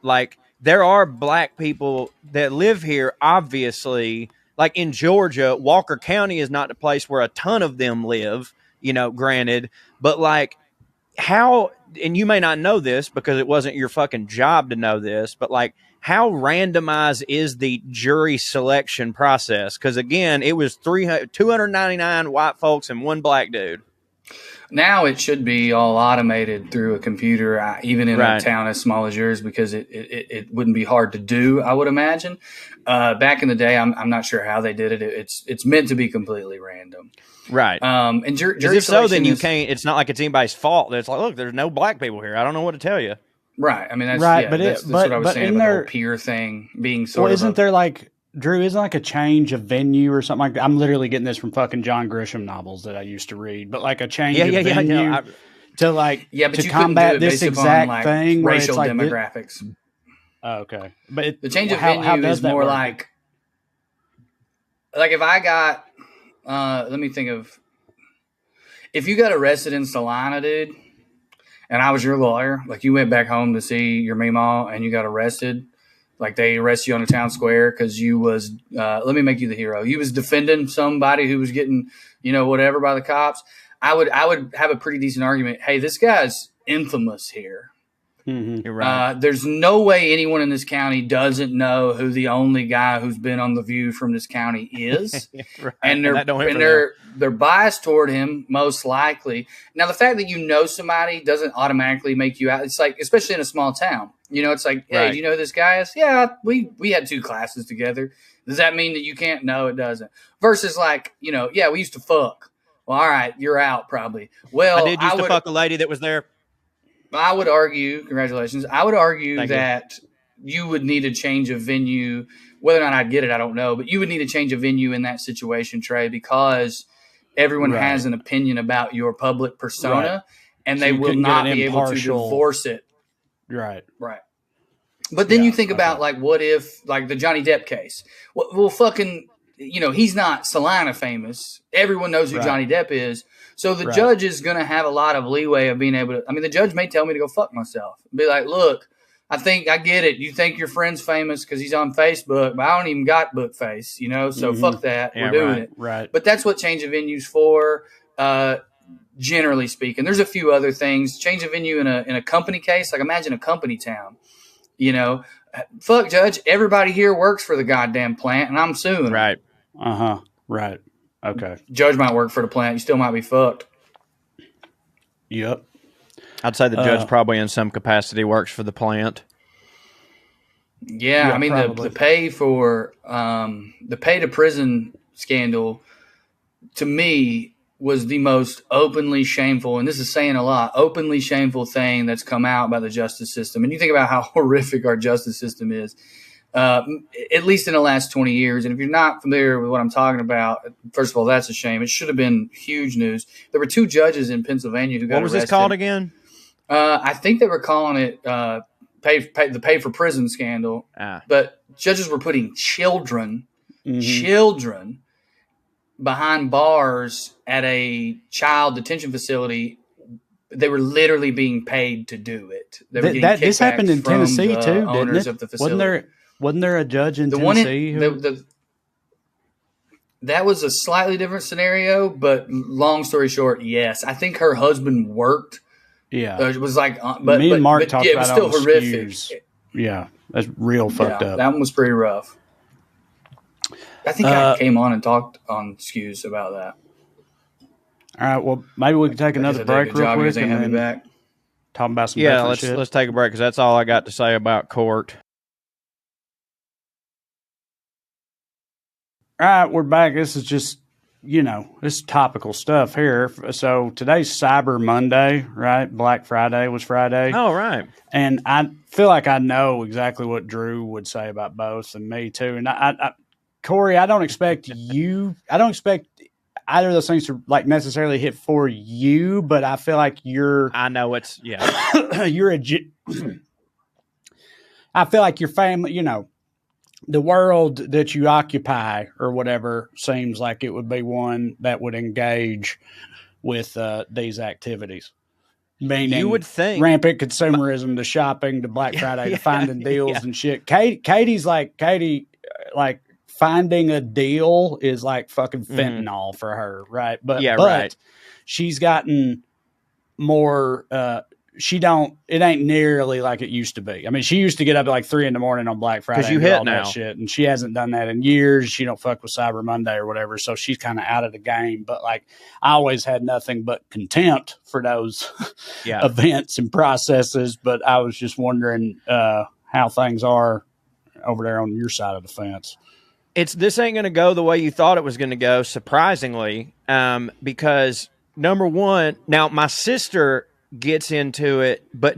Like there are black people that live here, obviously. Like in Georgia, Walker County is not the place where a ton of them live. Granted, but like how, and you may not know this because it wasn't your fucking job to know this, but like how randomized is the jury selection process? Because again, it was 299 white folks and one black dude. Now it should be all automated through a computer, even in a town as small as yours, because it wouldn't be hard to do, I would imagine. Back in the day, I'm not sure how they did it. It's meant to be completely random. Right. And jury if so, then you can't. It's not like it's anybody's fault. It's like, look, there's no black people here. I don't know what to tell you. Right. I mean, that's right. Yeah, that's what I was saying about the whole peer thing being sort of. Well, isn't there like Drew? Isn't like a change of venue or something like that? I'm literally getting this from fucking John Grisham novels that I used to read, but like a change of venue to like to combat this exact thing, racial where it's like demographics. Okay, but the change of venue is more like if I got. Let me think of if you got arrested in Salina, dude, and I was your lawyer, like you went back home to see your meemaw and you got arrested, like they arrest you on a town square because you was, let me make you the hero. You was defending somebody who was getting, whatever by the cops. I would have a pretty decent argument. Hey, this guy's infamous here. Mm-hmm. You're right. There's no way anyone in this county doesn't know who the only guy who's been on The View from this county is. Right. And they're biased toward him, most likely. Now, the fact that you know somebody doesn't automatically make you out. It's like, especially in a small town, it's like, hey, do you know who this guy is? Yeah, we had 2 classes together. Does that mean that you can't? No, it doesn't. Versus like, yeah, we used to fuck. Well, all right, you're out probably. Well, I did used to fuck a lady that was there. I would argue, congratulations. I would argue that you would need a change of venue. Whether or not I'd get it, I don't know. But you would need a change of venue in that situation, Trey, because everyone has an opinion about your public persona, and So they you will couldn't get not an be able to impartial- divorce it. Right. But then Yeah, you think about, like, what if, like, the Johnny Depp case? Well, fucking, you know, he's not Salina famous. Everyone knows who Johnny Depp is. So the judge is going to have a lot of leeway of being able to – I mean, the judge may tell me to go fuck myself. Be like, look, I think I get it. You think your friend's famous because he's on Facebook, but I don't even got book face, you know? So fuck that. We're doing it. Right. But that's what change of venue's for, generally speaking. There's a few other things. Change of venue in a company case, like imagine a company town. You know, fuck, judge, everybody here works for the goddamn plant, and I'm suing. Right. Right. Okay. Judge might work for the plant. You still might be fucked. Yep. I'd say the judge probably in some capacity works for the plant. Yeah, I mean, probably. the pay for the pay to prison scandal, to me, was the most openly shameful, and this is saying a lot, openly shameful thing that's come out by the justice system. And you think about how horrific our justice system is, at least in the last 20 years. And if you're not familiar with what I'm talking about, first of all, that's a shame. It should have been huge news. There were 2 judges in Pennsylvania who got arrested. What was this called again? I think they were calling it the pay for prison scandal. But judges were putting children behind bars at a child detention facility. They were literally being paid to do it. They were getting This happened in from Tennessee the too, owners didn't it? of the facility. Wasn't there a judge in The one in- Tennessee? that was a slightly different scenario, but long story short, yes. I think her husband worked. Yeah. It was like, Me and Mark talked it about was it still on the horrific. Skews. Yeah, that's real fucked up. That one was pretty rough. I think I came on and talked on Skews about that. All right, well, maybe we can take another break real quick and then back. talk about some different shit. Let's take a break because that's all I got to say about court. All right, we're back. This is just, this is topical stuff here. So today's Cyber Monday, right? Black Friday was Friday. Oh, right. And I feel like I know exactly what Drew would say about both, and me too. And I Corey, I don't expect either of those things to like necessarily hit for you, but I feel like I know it's, yeah. I feel like your family, the world that you occupy or whatever seems like it would be one that would engage with these activities. Meaning, you would think rampant consumerism, to shopping, to Black Friday, to finding deals and shit. Katie, finding a deal is like fucking fentanyl for her, right? But she's gotten more. It ain't nearly like it used to be. I mean, she used to get up at like 3 a.m. on Black Friday you and do hit all now. that shit, and she hasn't done that in years. She don't fuck with Cyber Monday or whatever, so she's kind of out of the game. But like, I always had nothing but contempt for those events and processes. But I was just wondering how things are over there on your side of the fence. This ain't going to go the way you thought it was going to go, surprisingly, because number one, now my sister gets into it, but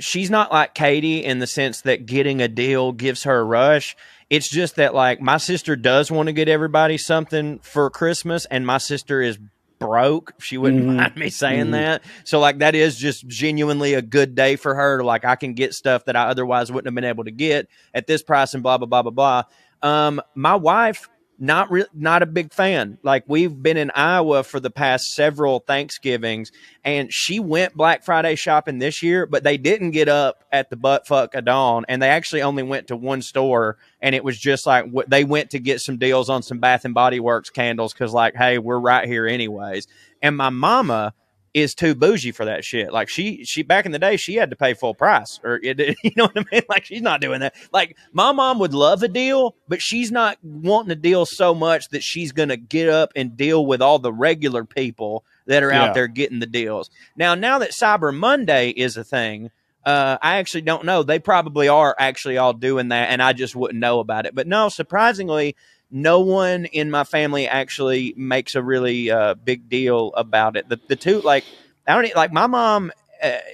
she's not like Katie in the sense that getting a deal gives her a rush. It's just that like my sister does want to get everybody something for Christmas, and my sister is broke. She wouldn't mind me saying that. So like that is just genuinely a good day for her. Like I can get stuff that I otherwise wouldn't have been able to get at this price and blah, blah, blah, blah, blah. My wife, not a big fan. Like we've been in Iowa for the past several Thanksgivings, and she went Black Friday shopping this year, but they didn't get up at the butt fuck of dawn, and they actually only went to one store, and it was just like they went to get some deals on some Bath and Body Works candles because like, hey, we're right here anyways. And my mama is too bougie for that shit. Like she back in the day, she had to pay full price, or you know what I mean? Like she's not doing that. Like my mom would love a deal, but she's not wanting a deal so much that she's going to get up and deal with all the regular people that are out there getting the deals. Now that Cyber Monday is a thing, I actually don't know. They probably are actually all doing that, and I just wouldn't know about it. But no, surprisingly, no one in my family actually makes a really big deal about it. The two, like, I don't like my mom.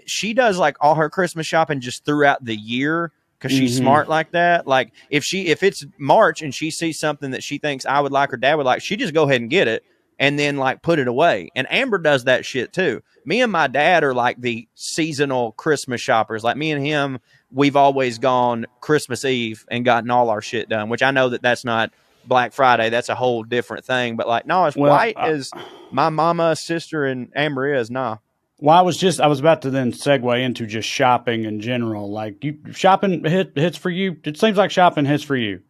She does like all her Christmas shopping just throughout the year because she's smart like that. Like if it's March and she sees something that she thinks I would like or dad would like, she just go ahead and get it and then like put it away. And Amber does that shit too. Me and my dad are like the seasonal Christmas shoppers. Like me and him, we've always gone Christmas Eve and gotten all our shit done, which I know that that's not Black Friday. That's a whole different thing. But like, no, as white as my mama, sister, and Amber is, nah. Well, I was about to then segue into just shopping in general. Like, shopping hits for you. It seems like shopping hits for you.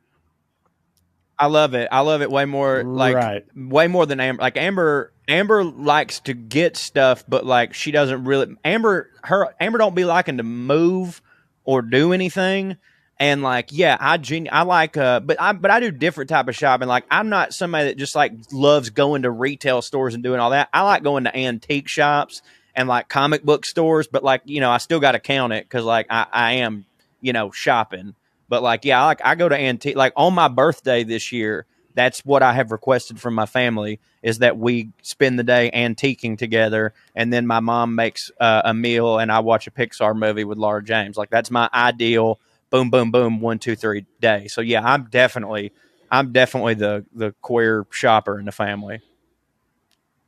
I love it. I love it way more, like Right. way more than Amber. Like Amber likes to get stuff, but like she doesn't really. Amber don't be liking to move or do anything. And like, yeah, I like, but I do different type of shopping. Like I'm not somebody that just like loves going to retail stores and doing all that. I like going to antique shops and like comic book stores, but like, you know, I still got to count it because like I am, you know, shopping. But like, yeah, I go to antique, like on my birthday this year, that's what I have requested from my family is that we spend the day antiquing together. And then my mom makes a meal and I watch a Pixar movie with Laura James. Like that's my ideal boom, boom, boom, 1, 2, 3 day. So yeah, I'm definitely the queer shopper in the family.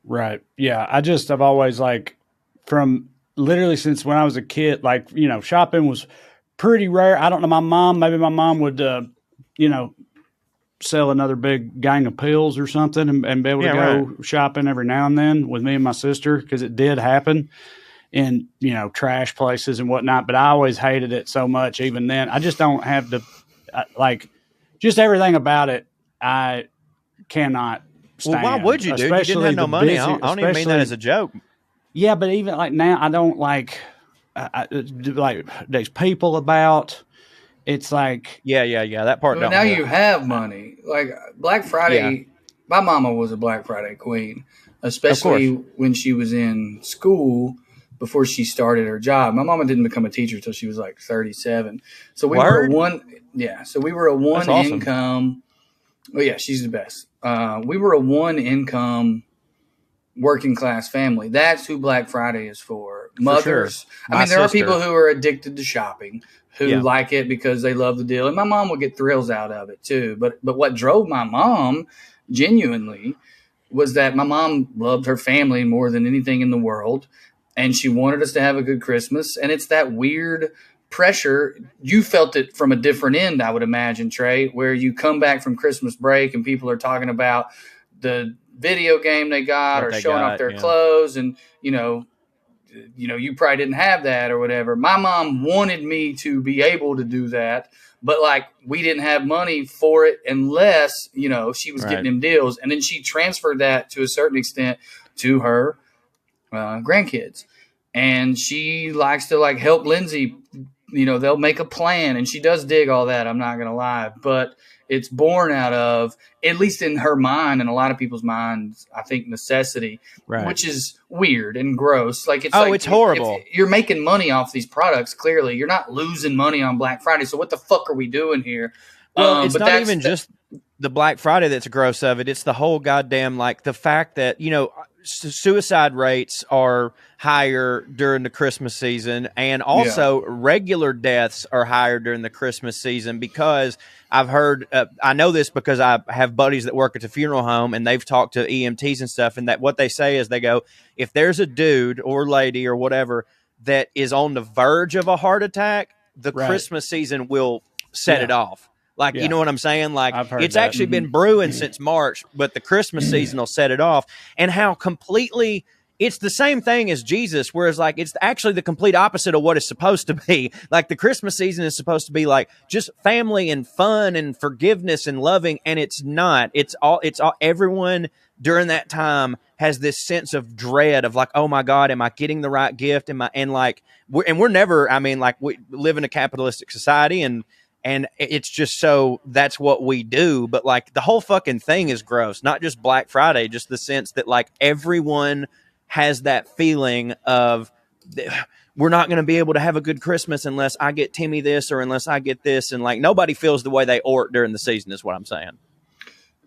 Right. Yeah. I've always like from literally since when I was a kid, like, you know, shopping was pretty rare. I don't know. Maybe my mom would, you know, sell another big gang of pills or something and be able to go shopping every now and then with me and my sister. Cause it did happen in, you know, trash places and whatnot, but I always hated it so much. Even then, I just don't have like just everything about it. I cannot stand. Well, why would you, dude? You didn't have no money. I don't even mean that as a joke. Yeah, but even like now, I don't like, like there's people about. It's like yeah. That part. But now you have money. Like Black Friday, my mama was a Black Friday queen, especially when she was in school before she started her job. My mama didn't become a teacher until she was like 37. So we were a one income. Oh yeah, she's the best. We were a one income working class family. That's who Black Friday is for. Mothers. Sure. I mean, there are people who are addicted to shopping who like it because they love the deal. And my mom would get thrills out of it too. But what drove my mom genuinely was that my mom loved her family more than anything in the world. And she wanted us to have a good Christmas. And it's that weird pressure. You felt it from a different end, I would imagine, Trey, where you come back from Christmas break and people are talking about the video game they got or showing off their clothes. And, you know, you probably didn't have that or whatever. My mom wanted me to be able to do that, but like we didn't have money for it unless, you know, she was getting them deals. And then she transferred that to a certain extent to her grandkids. And she likes to like help Lindsay, you know, they'll make a plan and she does dig all that. I'm not going to lie, but it's born out of, at least in her mind and a lot of people's minds, I think necessity, which is weird and gross. Like it's horrible. If you're making money off these products. Clearly, you're not losing money on Black Friday. So what the fuck are we doing here? Well, it's not even just the Black Friday that's gross of it. It's the whole goddamn like the fact that, you know, suicide rates are higher during the Christmas season, and also regular deaths are higher during the Christmas season because I've heard, I know this because I have buddies that work at the funeral home and they've talked to EMTs and stuff. And that what they say is they go, if there's a dude or lady or whatever that is on the verge of a heart attack, the Christmas season will set it off. Like, you know what I'm saying? Like, it's actually been brewing since March, but the Christmas season will set it off. And how completely, it's the same thing as Jesus, whereas, like, it's actually the complete opposite of what it's supposed to be. Like, the Christmas season is supposed to be, like, just family and fun and forgiveness and loving, and it's not. It's all, everyone during that time has this sense of dread of, like, oh, my God, am I getting the right gift? We're never, I mean, like, we live in a capitalistic society, and it's just so that's what we do. But like the whole fucking thing is gross, not just Black Friday, just the sense that like everyone has that feeling of we're not going to be able to have a good Christmas unless I get Timmy this or unless I get this. And like nobody feels the way they ought during the season is what I'm saying.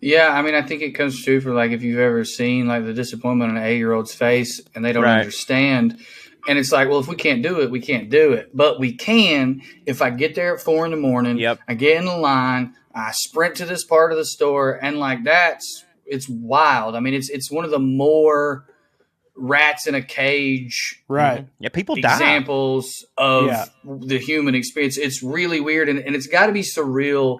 Yeah, I mean, I think it comes true for like if you've ever seen like the disappointment on an 8-year-old's face and they don't understand. And it's like, well, if we can't do it, we can't do it. But we can if I get there at 4 a.m. Yep. I get in the line, I sprint to this part of the store, and like it's wild. I mean, it's one of the more rats in a cage Right. Yeah, people die. examples of the human experience. It's really weird, and it's got to be surreal.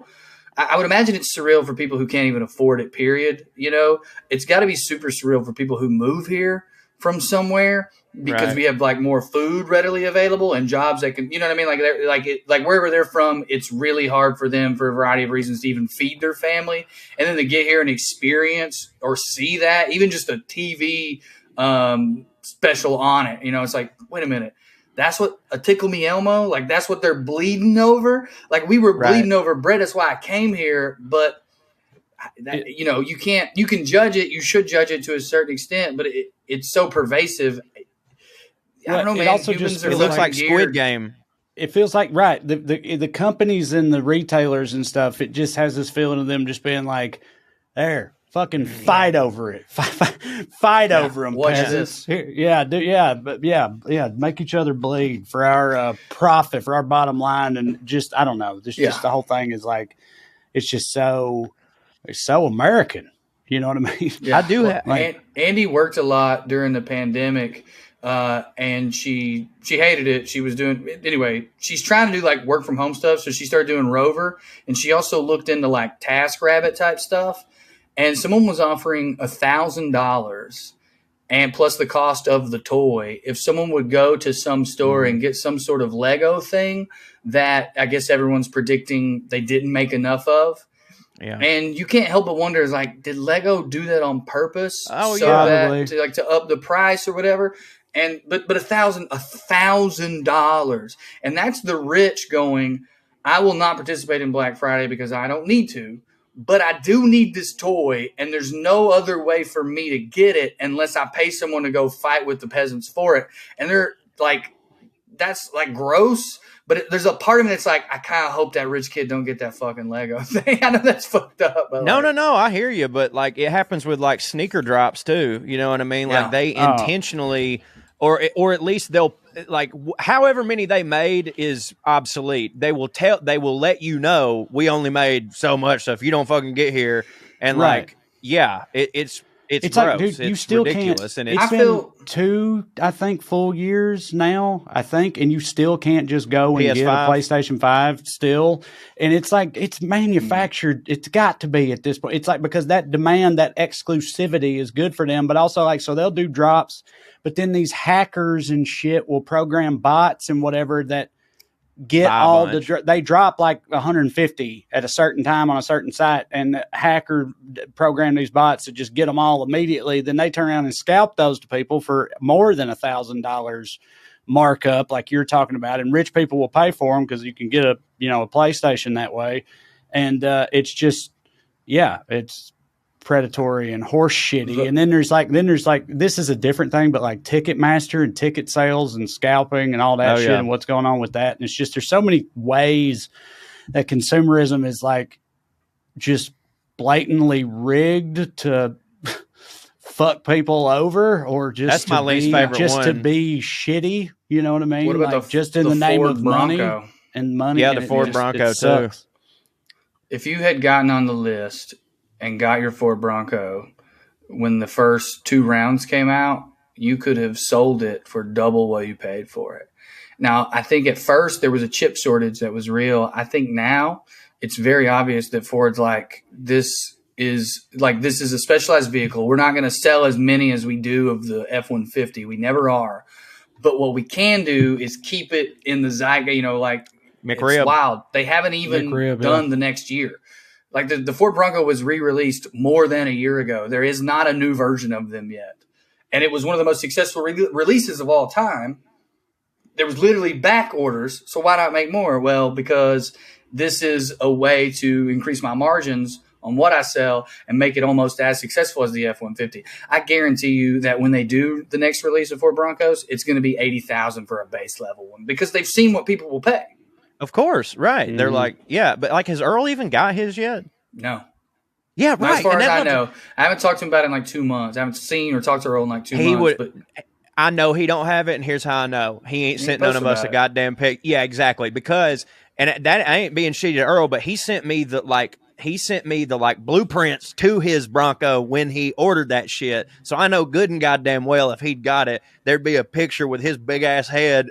I would imagine it's surreal for people who can't even afford it, period. You know, it's got to be super surreal for people who move here from somewhere because we have like more food readily available and jobs that can, you know what I mean? Like they're like wherever they're from, it's really hard for them for a variety of reasons to even feed their family. And then to get here and experience or see that, even just a TV special on it, you know, it's like, wait a minute. That's what a Tickle Me Elmo, like that's what they're bleeding over. Like we were bleeding over bread. That's why I came here. But you know, you can judge it. You should judge it to a certain extent, but it's so pervasive. I don't know, man. It also It looks like Squid Game. It feels like the companies and the retailers and stuff. It just has this feeling of them just being like, there. Fucking fight over it. Fight over them. What is this? Make each other bleed for our profit, for our bottom line, and just I don't know. Just the whole thing is like it's just it's so American. You know what I mean? Yeah. I do have. Andy worked a lot during the pandemic, and she hated it. She was doing anyway. She's trying to do like work from home stuff, so she started doing Rover, and she also looked into like TaskRabbit type stuff. And someone was offering $1,000 and plus the cost of the toy. If someone would go to some store and get some sort of Lego thing that I guess everyone's predicting they didn't make enough of. Yeah. And you can't help but wonder, is like, did Lego do that on purpose? Oh, so yeah. That to up the price or whatever. And but $1,000. And that's the rich going, I will not participate in Black Friday because I don't need to. But I do need this toy, and there's no other way for me to get it unless I pay someone to go fight with the peasants for it. And they're like, that's like gross. But there's a part of me that's like, I kind of hope that rich kid don't get that fucking Lego thing. I know that's fucked up. But no, I hear you. But like, it happens with like sneaker drops too. You know what I mean? Yeah. Like they intentionally, or at least they'll like however many they made is obsolete. They will let you know we only made so much. So if you don't fucking get here, and like, yeah, it's gross. Like, dude, you still ridiculous. Can't. And it's been 2, I think, full years now. I think, and you still can't just go and PS5. get a PlayStation 5 still. And it's like it's manufactured. It's got to be at this point. It's like because that demand, that exclusivity is good for them, but also like so they'll do drops. But then these hackers and shit will program bots and whatever that get all they drop like 150 at a certain time on a certain site, and the hacker program these bots to just get them all immediately. Then they turn around and scalp those to people for more than $1,000 markup, like you're talking about, and rich people will pay for them because you can get a PlayStation that way. And it's just it's predatory and horse shitty. And then there's like this is a different thing, but like Ticketmaster and ticket sales and scalping and all that shit and what's going on with that. And it's just there's so many ways that consumerism is like just blatantly rigged to fuck people over, or just that's my least favorite just one. to be shitty. You know what I mean? What about like just in the name Ford of Bronco? money and money. Yeah, the Ford Bronco too. If you had gotten on the list and got your Ford Bronco when the first 2 rounds came out, you could have sold it for double what you paid for it. Now, I think at first there was a chip shortage that was real. I think now it's very obvious that Ford's like, this is a specialized vehicle. We're not going to sell as many as we do of the F-150. We never are. But what we can do is keep it in the zeitgeist, like McRib. It's wild. They haven't even done the next year. Like the Ford Bronco was re-released more than a year ago. There is not a new version of them yet. And it was one of the most successful releases of all time. There was literally back orders. So why not make more? Well, because this is a way to increase my margins on what I sell and make it almost as successful as the F-150. I guarantee you that when they do the next release of Ford Broncos, it's going to be $80,000 for a base level one because they've seen what people will pay. Of course, right. Mm-hmm. They're like, but like, has Earl even got his yet? No. Yeah, right. Not as far as I know. I haven't talked to him about it in like 2 months. I haven't seen or talked to Earl in like 2 months. I know he don't have it, and here's how I know. He ain't sent none of us a goddamn pic. Yeah, exactly. Because, and that I ain't being shitty to Earl, but he sent me the blueprints to his Bronco when he ordered that shit. So I know good and goddamn well if he'd got it, there'd be a picture with his big ass head,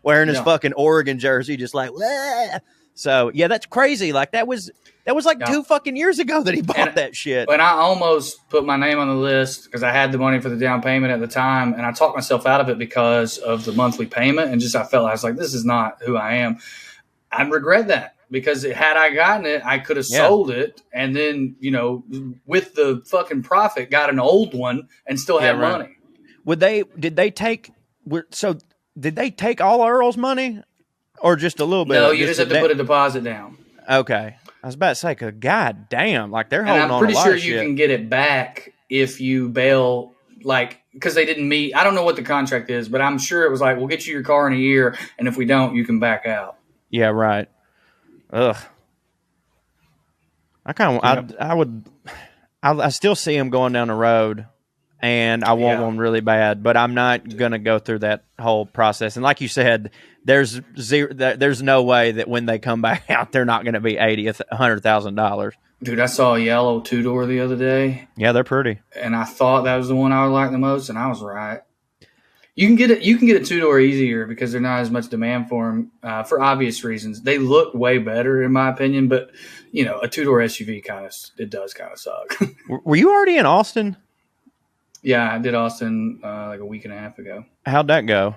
wearing his fucking Oregon jersey, just like, wah. So yeah, that's crazy. Like that was like 2 fucking years ago that he bought that shit. And I almost put my name on the list because I had the money for the down payment at the time, and I talked myself out of it because of the monthly payment, and I was like, this is not who I am. I regret that because had I gotten it, I could have sold it, and then with the fucking profit, got an old one and still had money. Did they take all Earl's money, or just a little bit? No, you just have to put a deposit down. Okay. I was about to say, god damn, like they're holding on a lot of shit. I'm pretty sure you can get it back if you bail, because they didn't meet. I don't know what the contract is, but I'm sure it was like, we'll get you your car in a year, and if we don't, you can back out. Yeah, right. Ugh. I still see him going down the road, and I want one really bad, but I'm not going to go through that whole process. And like you said, there's no way that when they come back out, they're not going to be $100,000. Dude, I saw a yellow 2-door the other day. Yeah, they're pretty. And I thought that was the one I would like the most, and I was right. You can get a 2-door easier because there's not as much demand for them for obvious reasons. They look way better in my opinion, but a 2-door SUV does kind of suck. Were you already in Austin? Yeah, I did Austin like a week and a half ago. How'd that go?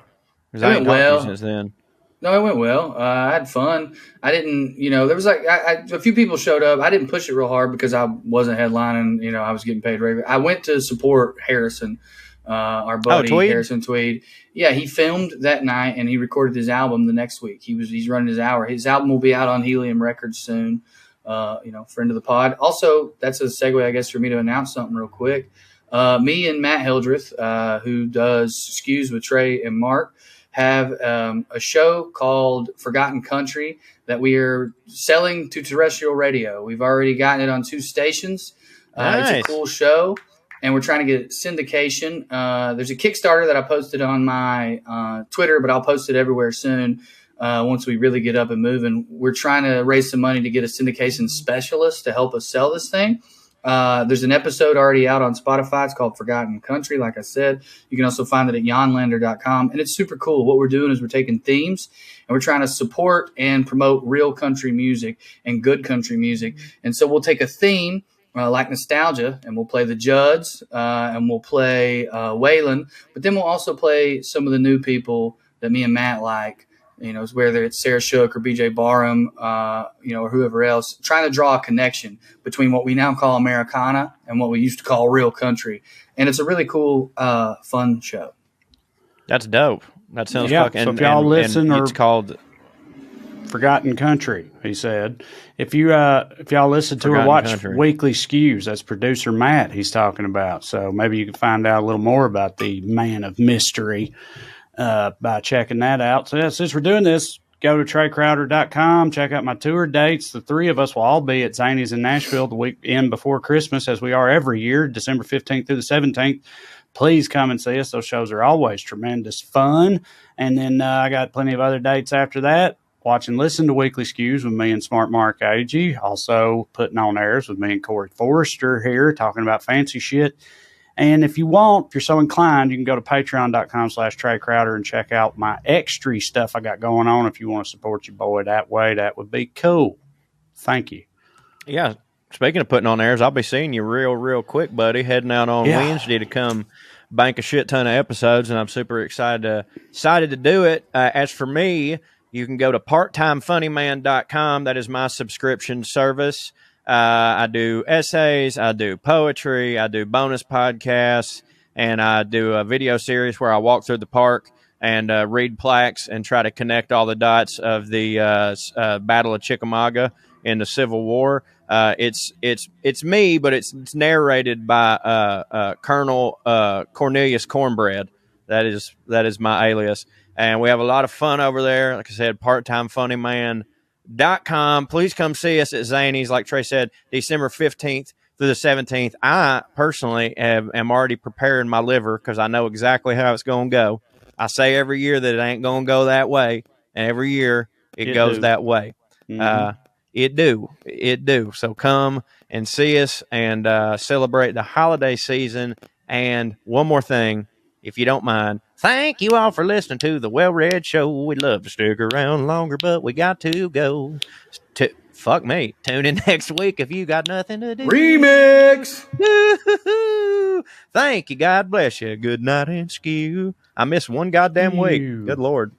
It went well. Since then. No, it went well. I had fun. I didn't, there was a few people showed up. I didn't push it real hard because I wasn't headlining. I was getting paid regular. I went to support Harrison, our buddy Harrison Tweed. Yeah, he filmed that night and he recorded his album the next week. He's running his hour. His album will be out on Helium Records soon. Friend of the pod. Also, that's a segue, I guess, for me to announce something real quick. Me and Matt Hildreth, who does Skews with Trey and Mark, have a show called Forgotten Country that we are selling to terrestrial radio. We've already gotten it on 2 stations. Nice. It's a cool show, and we're trying to get syndication. There's a Kickstarter that I posted on my Twitter, but I'll post it everywhere soon once we really get up and moving. We're trying to raise some money to get a syndication specialist to help us sell this thing. There's an episode already out on Spotify. It's called Forgotten Country. Like I said, you can also find it at janlander.com. And it's super cool. What we're doing is we're taking themes and we're trying to support and promote real country music and good country music. And so we'll take a theme like nostalgia, and we'll play the Judds, and we'll play Waylon. But then we'll also play some of the new people that me and Matt like. Whether it's Sarah Shook or BJ Barham, or whoever else, trying to draw a connection between what we now call Americana and what we used to call real country. And it's a really cool, fun show. That's dope. That sounds fucking. So if y'all listen, it's called Forgotten Country. He said, if y'all listen to or watch Weekly Skews, that's producer Matt he's talking about. So maybe you can find out a little more about the man of mystery by checking that out. So since we're doing this, go to TreyCrowder.com, check out my tour dates. The 3 of us will all be at Zanies in Nashville the weekend before Christmas, as we are every year, December 15th through the 17th. Please come and see us. Those shows are always tremendous fun. And then I got plenty of other dates after that. Watch and listen to Weekly Skews with me and Smart Mark Agee. Also putting on airs with me and Corey Forrester here, talking about fancy shit. And if you're so inclined, you can go to patreon.com/Trey Crowder and check out my extra stuff I got going on. If you want to support your boy that way, that would be cool. Thank you. Yeah. Speaking of putting on airs, I'll be seeing you real quick, buddy, heading out on Wednesday to come bank a shit ton of episodes, and I'm super excited to do it. As for me, you can go to parttimefunnyman.com. That is my subscription service. I do essays, I do poetry, I do bonus podcasts, and I do a video series where I walk through the park and read plaques and try to connect all the dots of the Battle of Chickamauga in the Civil War. It's me, but it's narrated by Colonel Cornelius Cornbread. That is my alias, and we have a lot of fun over there. Like I said, parttimefunnyman.com. Please come see us at Zanies, like Trey said, December 15th through the 17th. I personally am already preparing my liver because I know exactly how it's going to go. I say every year that it ain't going to go that way, and every year it goes that way. It do. So come and see us and celebrate the holiday season. And one more thing, if you don't mind, thank you all for listening to the WellRED Show. We'd love to stick around longer, but we got to go. Fuck me. Tune in next week if you got nothing to do. Remix. Thank you. God bless you. Good night and skew. I missed one goddamn week. Good Lord.